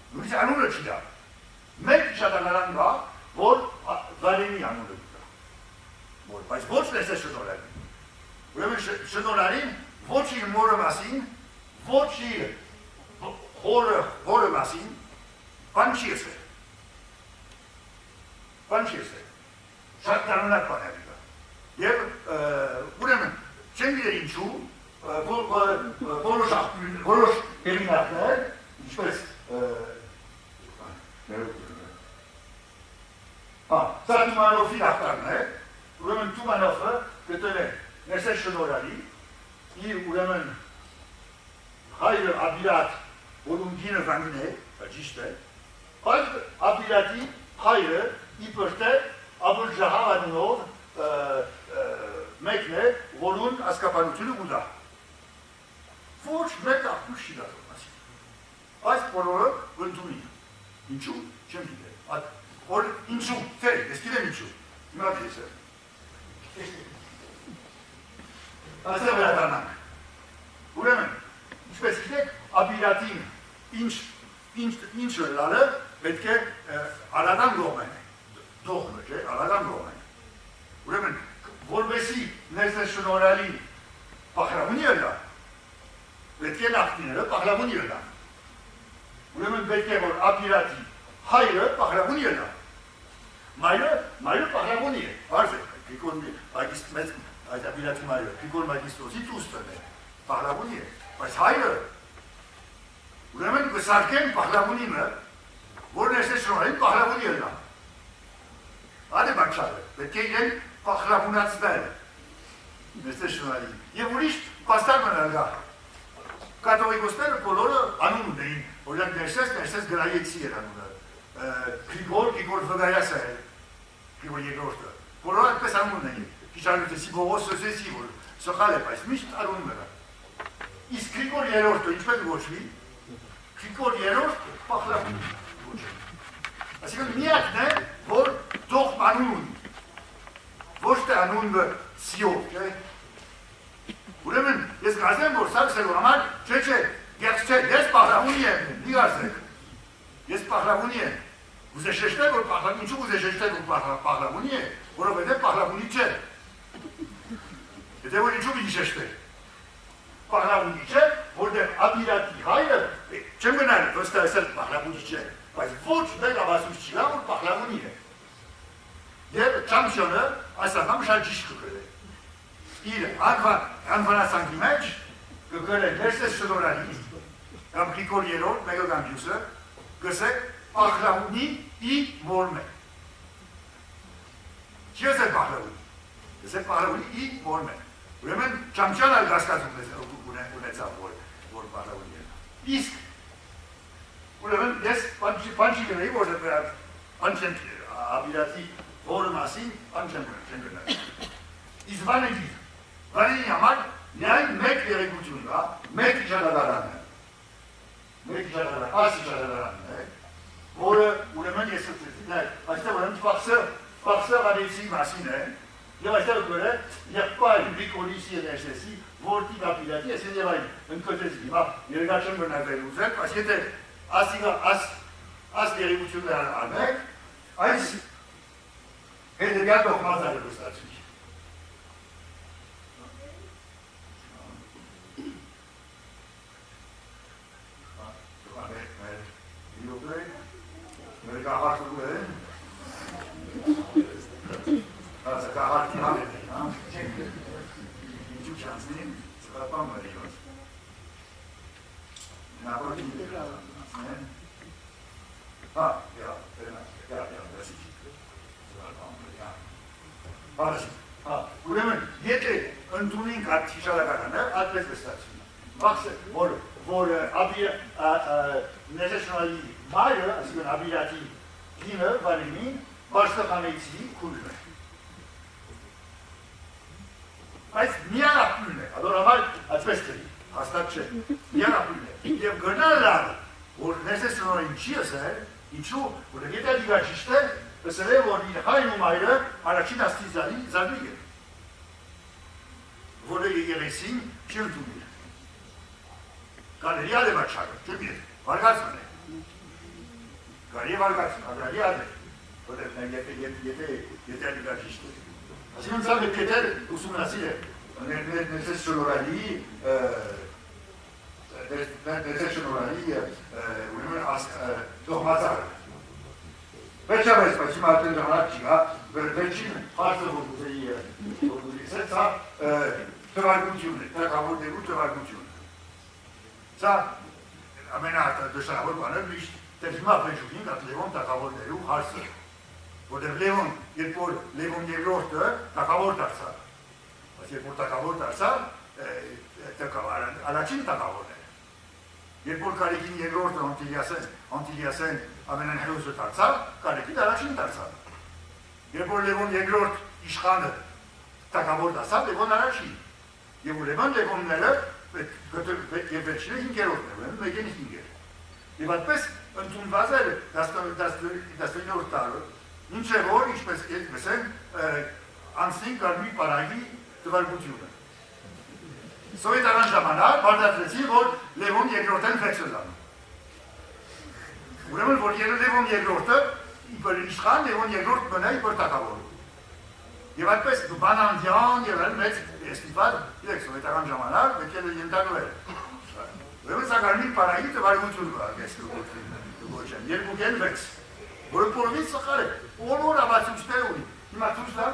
Նույնիսկ անունը չի գա։ Մեկ հիշատակարան կա, որ Վալենի անունը կա։ Բայց ոչ ներսես շնորհարին։ Ուրեմն շնորհարին ոչ իր մորը մասին, ոչ իր հորը մասին բան չի եսել։ Բան չի եսել։ Շատ կանոնակ բան է կա։ Եվ ուրեմն չեն գիտեր ինչու որոշ հեղինակներ, ինչպես սա Թումանովի ախտարն է, ուրեմն Թումանովը գտել է ներսես շնորհալի, իր ուրեմն հայրը աբիրատ, որում գինը վանգին է, ճիշտ է, բայց աբիրատի հայրը իպրտ է Աբուլ Ջահավ անունով մեկն է, որուն ասկապանությունը ուդա։ Ոչ մեկ աղբյուր չի դատող մասին։ Այս բոլորը ընդունի։ Ինչու, չեմ գիտել։ Ինչու, թեր, ես գիտեմ ինչու։ Հիմա դես է։ Ասա վերադառնանք։ Ուրեմն, ինչպես գիտեք, աբիրատին ինչ լալը պետք է արական գողմեն է։ Դողմը, չէ, արական գողմեն է։ Ուրեմն, որբեսի ներսես շնորհալի պախրավունի ելա, պետք է նախնիները պախլավունի ելա։ Ուրեմն պետք է, որ աբիրատի հայրը պախլավունի ելա։ Մայրը պախլավունի է, արզ է, այդ աբիրատի մայրը, Գրիգոր Մագիստոսի դուստն է, պախլավունի է, բայց հայրը, ուրեմն կսարկեն պախլավունինը, որ ներսես շնորհալին պախլավունի ելա։ Ադե բանչարը, պետք է իրեն պախլավունացնել, ներսես շնորհալին, և ուրիշ պաստար մնալ գա։ Կատողիկոսները բոլորը անուն ունեին, օրինակ ներսես գրայեցի էր անունը, Գրիգոր Վգայասը էր, Գրիգոր երկրորդը, բոլորը այդպես անուն ունեին, հիշարվեցի Բողոս Սոսեսի, որ սխալ է, բայց միշտ անուն նրա։ Իսկ Գրիգոր երրորդը ինչպես ոչվի, Գրիգոր երրորդ պախլավուն ոչվի։ Այսինքն միակն է, որ դողմ անուն ունի, ոչ թե անունը սիով, չէ։ Ուրեմն, ես գազեմ, որ սարքսելու համար, չէ, ես պախլավունի եմ, մի գազեք, ես պախլավունի եմ, ուզեշեշտեք, որ պախլավունի, ինչու ուզեշեշտեք, որ պախլավունի է, որովհետև պախլավունի չէ, եթե որ ինչու բիգիշեշտեք, պախլավունի չէ, որտեղ աբիրատի հայրը, չեմ գնալ, վստահ ասել պախլավունի չէ, բայց ոչ մեկ ավասուց չի գա, որ պախլավունի է, և ճամպիոնը այս անգամ շատ ճիշտ կգրել է, իր անվանացանքի մեջ կգրել է ներսես շնորհալի, կամ Գրիգոր երրորդ, մեկը կամ մյուսը, գսեք պախլավունի ի մորմե։ Չի եսել պախլավունի, գսեք պախլավունի ի մորմե։ Ուրեմն ճամճան այլ հասկացում ունեցավ, որ պախլավունի է։ Իսկ, ուրեմն ես պան չի գնեի, որ պան չեմ աբիրատի որը մասին, պան չեմ գնալ։ Իսկ վանեգիր, վանենի համար միայն մեկ երեկություն կա, մեկ հիշատակարան է, այս հիշատակարանն է, որը ուրեմն ես այստեղ ուրեմն պախսը վանեցի մասին է, եւ այստեղ գորը եղբայր Նիկոլիսի ներսեսի որտի կապիտալի է եւ այն ընկոծեցի հիմա երկաչեմ բնակվել ուզել բայց եթե ասիգա աս դերիվություններ անեք այս հետեւյալ դոկմատները կստացվի Ուրեմն, եթե ընդունենք այդ շիշալակականը, այդպես կստացվի։ Որ ներեշնալի մայրը, ասիկն աբիրատի դինը, վարիմին, բաշտախանեցի կուրն է։ Այս միանապույն է, ադոր համար այդպես կրի, հաստատ չէ, միանապույն է։ Եվ գնալ լավ, որ ներեշնալին չի ասել, ինչու, որ եթե դիգա ճիշտ է, ասել է, որ իր հայն ու մայրը առաջին աստիզանի զարմիկ է, որը երեսին չի ընդունիր։ Կարելի ալ է բաչարը, չմիր, վարգացման է։ Կարելի վարգացման, կարելի ալ է, որև եթե դիգա ճիշտ է։ Ասիկն սա մեկ կետեր ուսումնասիր է, ներսես շնորալի, դողմածարը։ Վերջապես, բայց հիմա արդեն ժամանակ չի, վերջին հարցը որ ուզեի սա թվարկությունն է, թակավորներու թվարկությունն է։ Սա ամենադժվար բանը միշտ հիմա վերջուքին այդ Լևոն թակավորներու հարցը, որտեղ Լևոն, երբ որ Լևոն երկրորդը թակավոր դարձավ, բայց երբ որ թակավոր դարձավ, առաջին թակավորն է։ Երբ որ Կարեկին երկրորդը Անտիլիասեն ամենահերոսը դարձավ, Կարեկին առաջին դարձավ։ Երբ որ Լևոն երկրորդ իշխանը թակավոր դարձավ, Լևոն առաջին։ Եվ ուրեմն Լևոնները եւ վերջինը հինգերորդն է, ուրեմն մեկին հինգեր։ Եվ այդպես ընդունված էր 19-րդ տարը, ինչը որ ինչպես ասենք անցնին կարմիր պարագի թվարկությունը։ Սովետական ժամանակ բարձրացրեցին, որ Լևոն երկրորդն վեքսել անում։ Ուրեմն, որ Լևոն երկրորդը իբր իշխան, Լևոն երկրորդ մնա իբր թակավոր։ Եվ այդպես բանանդյան եւ այլ մեծ էստիպար, իրեք սովետական ժամանակ եկել է ենթարկվել։ Ուրեմն սա կարմիր պարագի թվարկություն կա, այսօր երկուքեն վեքս, որը փորովից սխալ է, բոլոր ավացություններ ունի։ Հիմա ցույց տամ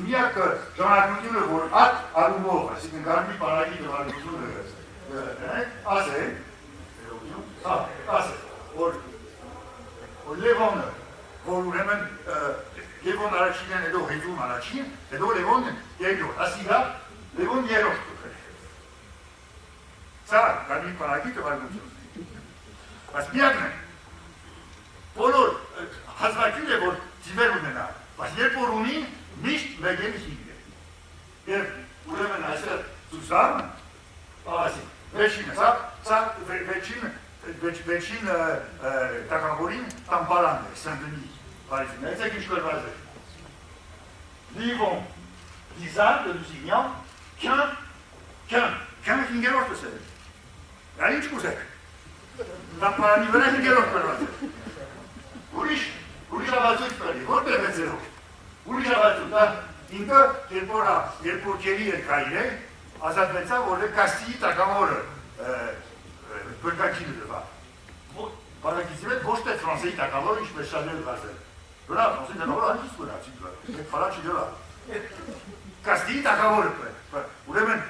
միակ ժամանակությունը, որ այդ արումով, այսինքն կարմիր պարագի թվարկությունը ասել, որ Լևոնը, որ ուրեմն Լևոն առաջին են, հետո հետում առաջին, հետո Լևոն երկրորդ, ասիգա Լևոն երրորդ կուքր։ Սա կարմիր պարագի թվարկությունն է։ Բայց միակն է, բոլոր հազվագյուր է, որ ձիվեր ունենա, բայց երբ որ ունի, միշտ մեկեն հինգ է։ Եվ ուրեմն այսր ծուսան, վերջին թակավորին տամպարանն է, Սենտենի Փարիզին, այցեք ինչ կրված է։ Լիվոն, Դիզան, Դուսինյան, կյան հինգերորդ ասել է։ Դա ինչ կուզեք։ Տամպարանի վրա հինգերորդ կրված է։ Ուրիշ ավացույց պերի, որտեղ է ձերով։ Ուրիշ ավացույց, դա ինքը երբ որ կերի էր կայր է, ազատվեցավ, որ Կաստիի թագավորը բրկակին դվա։ Բարակիցի հետ ոչ թե Ֆրանսիայի թագավորը ինչպես շատերը գազել։ Բրա Ֆրանսիայի թագավորը անից գնացի դվա, ֆարաչի դվա։ Կաստիի թագավորը, ուրեմն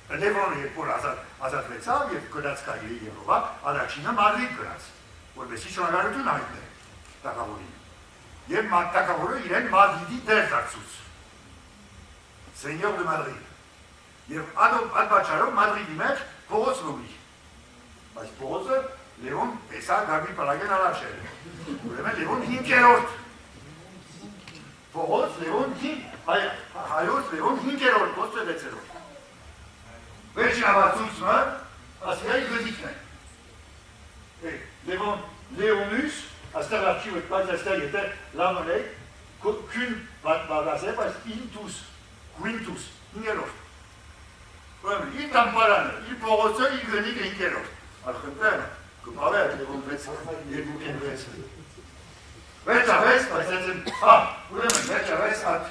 Լևոնը երբ որ ազատվեցավ եւ գնաց կայրի Եվրոպա, առաջինը Մադրիդ գնաց, որպեսզի շնորհակալություն հայտներ թագավորին։ Եվ թագավորը իրեն Մադրիդի դեր դարձուց։ Սենյոր դե Մադրիդ։ Եվ այդ պատճառով Մադրիդի մեջ փողոց ունի։ Բայց փողոցը Լևոն էսա գարմիր պարագեն առաջ էր։ Ուրեմն Լևոն հինգերորդ։ Փողոց Լևոն հայոց Լևոն հինգերորդ, ոչ թե վեցերորդ։ Վերջին հավացույցը ասիայի գզիկն է։ Լևոն Լեոնուս, աստեղ արխիվը, բայց աստեղ եթե լավ ունեք, Քուն բաղասե, բայց ինտուս, գույնտուս, ինգերով։ Ուրեմն, իր տամպարանը, իր փողոցը, իր գնիկը ինգերով։ Արխնդրանը, կպավե, դեպում երկուքեն վեց։ Վերջավեց, բայց ես եմ, ուրեմն, վերջավեց ատ։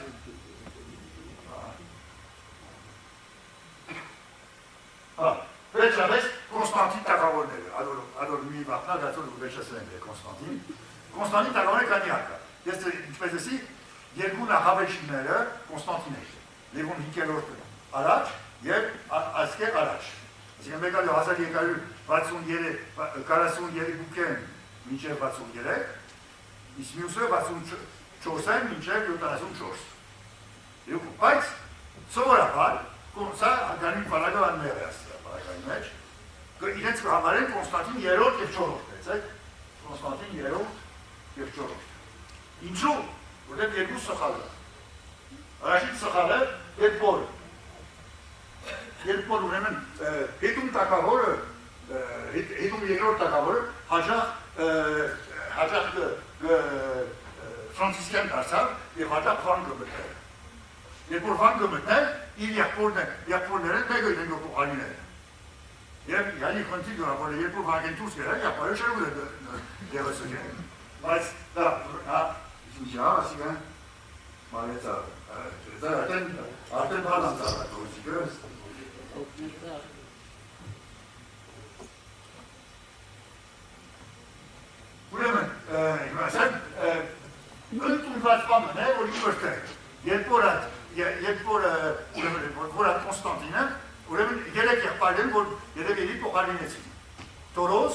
Վերջավեց Կոնստանտին տակավորները, ադոր մի վաղտնա, դացոր վերջասրենք է Կոնստանտին։ Կոնստանտին տակավորները կանի հարկա։ Ես ինչպես էսի, երկու նախավերջինները Կոնստանտին է, Լևոն 5-րդ առաջ և ասկեր առաջ։ Այսինքն մեկ ալի 1243 բուկեն մինչև 63, իսկ մյուսը 64-ին մինչև 74։ Երկու, բայց սովորաբար, սա հագանի պարագը աններ է ասրա, պարագանի մեջ, իրենց կհամարեն Կոնստանտին 3-րդ և 4-րդ, էցեք, Կոնստանտին 3-րդ և 4-րդ։ Ինչու, որտեղ երկու սխալը, առաջին սխալը երկբորը, երկբոր ուրեմն հետում տակավորը, հետում երկրորդ տակավորը հաջախ ֆրանցիսկյան դարձավ և հաջախ վան կմտներ։ Երբ որ վան կմտներ, իր եղբորները մեկը իրեն գոպոխանիներ։ Եվ յանի խնդիր գորավորը, երբ որ վանգեն դուրս գերան, եղբորը շերուր է դեղս ուգեն։ Բայց դա, ինչի ասիկան, մարեցավ, արդեն բանան ծավակ ուսիկրս, ուրեմն, ասեմ, ընդունված բանն է, որ իպրտեղ, երբ որ Կոնստանտինը, ուրեմն երեք եղբայրն, որ երևելի փոխարինեցին, Տորոս,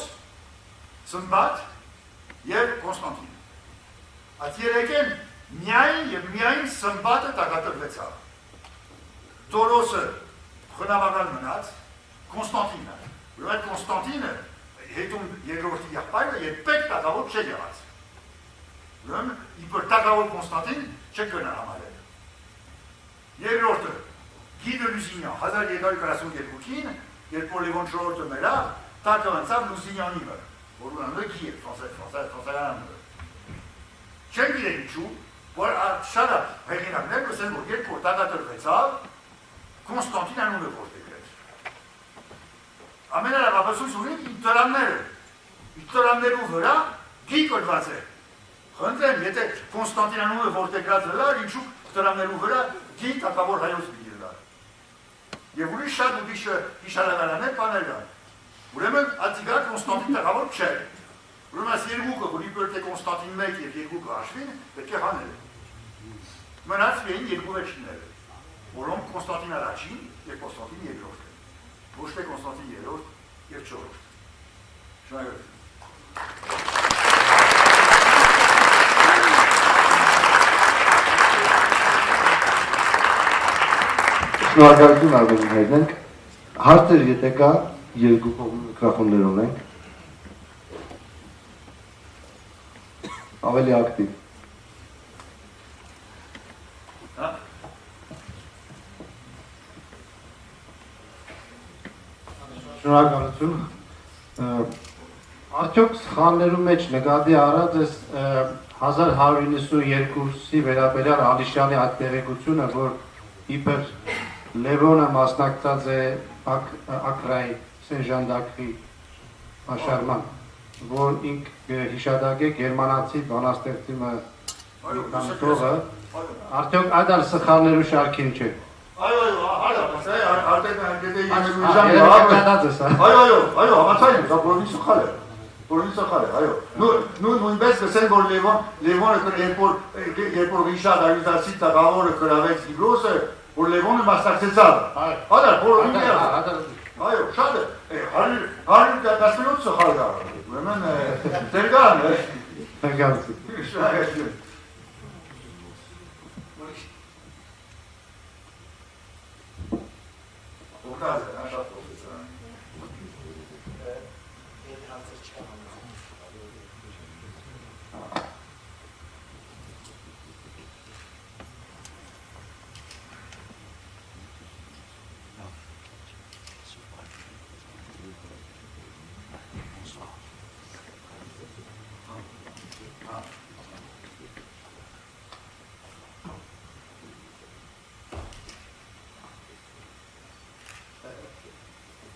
Սմբատ և Կոնստանտինը։ Այդ երեկեն միայն և միայն Սմբատը տակատրվեցավ։ Տորոսը խնավական մնաց, Կոնստանտինը, ուրեմն այդ Կոնստանտինը հետում երկրորդի եղբայրը երբեք տակավոր չէ եղած։ Ուրեմն իբր տակավոր Կոնստանտին չեք գնա համարել։ Երկրորդը Գի դե Լուզինյան 1242-ին, երբ որ Լևոն IV-ը մեռավ, տակը անցավ Լուզինյանի վրա, որ ուրեմն Գի է ֆրանսիական։ Չեն գիտեն ինչու, որ շարը հեղինակներ կսեն, որ երբ որ տակատրվեցավ, Կոնստանտին անունը որդեգրեց։ Ամենարավապասույց ունին իր տրամներու վրա գի կրված է։ Խնդրեմ, եթե Կոնստանտին անունը որդեգրած լար, ինչու տրամներու վրա գի տակավոր հայոց բիր լար։ Եվ ուրիշ շատ ու հիշարավարաններ պաներ կան։ Ուրեմն ատիգա Կոնստանտին տակավոր չէ։ Ուրեմն այս երկուկը, որ իբր թե Կոնստանտին 1 և երկուկը հաշվին, պետք է հանել։ Մնաց միայն երկու վերջինները, որոնք Կոնստանտին առաջին և Կոնստանտին երկրորդ են, ոչ թե Կոնստանտին 3-րդ և 4-րդ։ Շնորհակալություն։ Շնորհակալություն Արմենին հայտնենք, հարցեր եթե կա, երկու միկրոֆոններ ունենք, ավելի ակտիվ։ Շնորհակալություն։ Արդյոք սխալներու մեջ նկատի առած ես 1192-ի վերաբերյալ Ալիշյանի այդ տեղեկությունը, որ իբր Լևոնը մասնակցած է Ակրայի Սեն-Ժան դ'Ակրի աշխարհման, որ ինք հիշադակ է գերմանացի բանաստեղծիմը կանտողը, արդյոք այդ ալ սխալներու շարքին չէ։ Այո, արդեն համացայն է, դա բոլորի սխալ է, այո։ Նույնպես կսեն, որ Լևոնը երբ որ Ռիշարդ Արյուտացի տաղավորը կրավեց Իբրոսը, որ Լևոնը մասնակցեցավ։ Ադար, բոլորին է։ Այո, շատ է, 117 սխալ գարը, ուրեմն դերգան է։ Շնորհակալություն։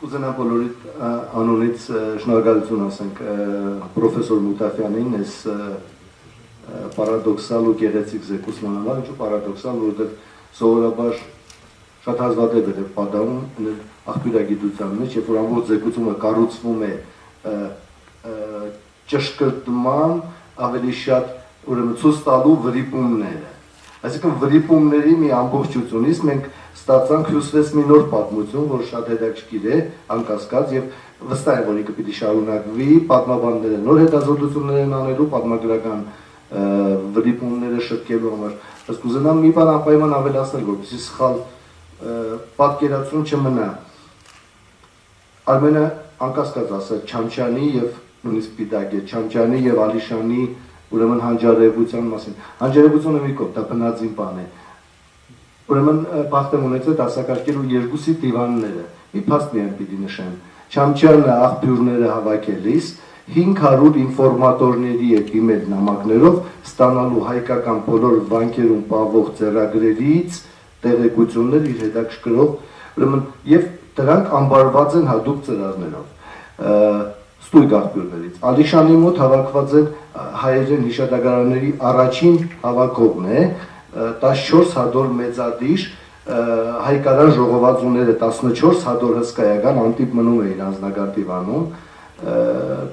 Կուզենամ բոլորիդ անունից շնորհակալություն ասենք պրոֆեսոր Մուտաֆյանին այս պարադոքսալ ու գեղեցիկ զեկուցման համար, ինչու պարադոքսալ, որովհետև սովորաբար շատ հազվադեպ է պատահում աղբյուրագիտության մեջ, երբ որ ամբողջ զեկուցումը կառուցվում է ճշգրտման ավելի շատ ուրեմն ցույց տալու վրիպումները։ Այսինքն վրիպումների մի ամբողջությունից մենք ստացանք հյուսվեց մի նոր պատմություն, որ շատ հետաքրքիր է, անկասկած, եւ վստահ եմ, որ ինքը պիտի շարունակվի, պատմաբանները նոր հետազոտություններ են անելու, պատմագրական վրիպումները շտկելու համար։ Բայց կուզենամ մի բան անպայման ավելացնել, որպեսզի սխալ պատկերացում չմնա։ Արմենը անկասկած ասել Չամչյանի եւ նույնիսկ Պիտագե Չամչյանի եւ Ալիշանի ուրեմն հանջարեղության մասին։ Հանջարեղությունը մի կողմ, դա բնածին բան է։ Ուրեմն բախտ եմ ունեցել դասակարգելու երկուսի դիվանները։ Մի փաստ միայն պիտի նշեմ։ Չամչյանը աղբյուրները հավաքելիս 500 ինֆորմատորների է դիմել նամակներով ստանալու հայկական բոլոր վանքերում պահվող ձեռագրերից տեղեկություններ իր հետաքրքրող, ուրեմն եւ դրանք ամբարված են հատուկ ծրարներով։ Ստույգ աղբյուրներից։ Ալիշանի մոտ հավաքված են հայերեն հիշատակարանների առաջին հավաքողն է 14 հադոր մեծադիր հայկարան ժողովածուները 14 հադոր հսկայական անտիպ մնում է իր անձնական դիվանում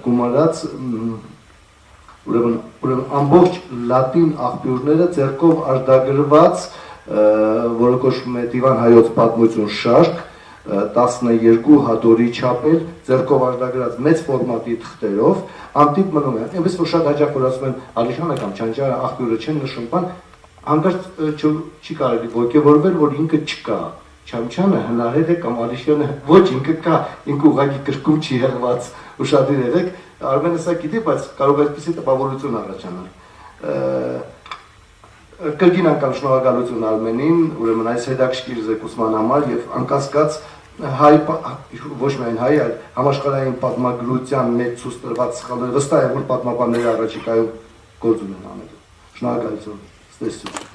գումարած ուրեմն ամբողջ լատին աղբյուրները ձեռքով արտագրված որը կոչվում է դիվան հայոց պատմություն շարք 12 հատորի չափել ձեռքով արտագրած մեծ ֆորմատի թղթերով անտիպ մնում է այնպես որ շատ հաճախ որ ասում են Ալիշանը կամ Չանչյանը աղբյուրը չեն նշում բան հանկարծ չի կարելի ոգևորվել որ ինքը չկա Չամչյանը հնարել է կամ Ալիշյանը ոչ ինքը կա ինքը ուղղակի կրկում չի հեղված ուշադիր եղեք Արմենը սա գիտի բայց կարող է այդպիսի տպավորություն առաջանալ կրկին անգամ շնորհակալություն Արմենին ուրեմն այս հետաքրքիր զեկուցման համար եւ անկասկած հայ ոչ միայն հայ այլ համաշխարհային պատմագրության մեջ ցույց տրված սխալները վստահ եմ որ պատմաբանները առաջիկայում գործ ունեն անելու շնորհակալություն ստեսություն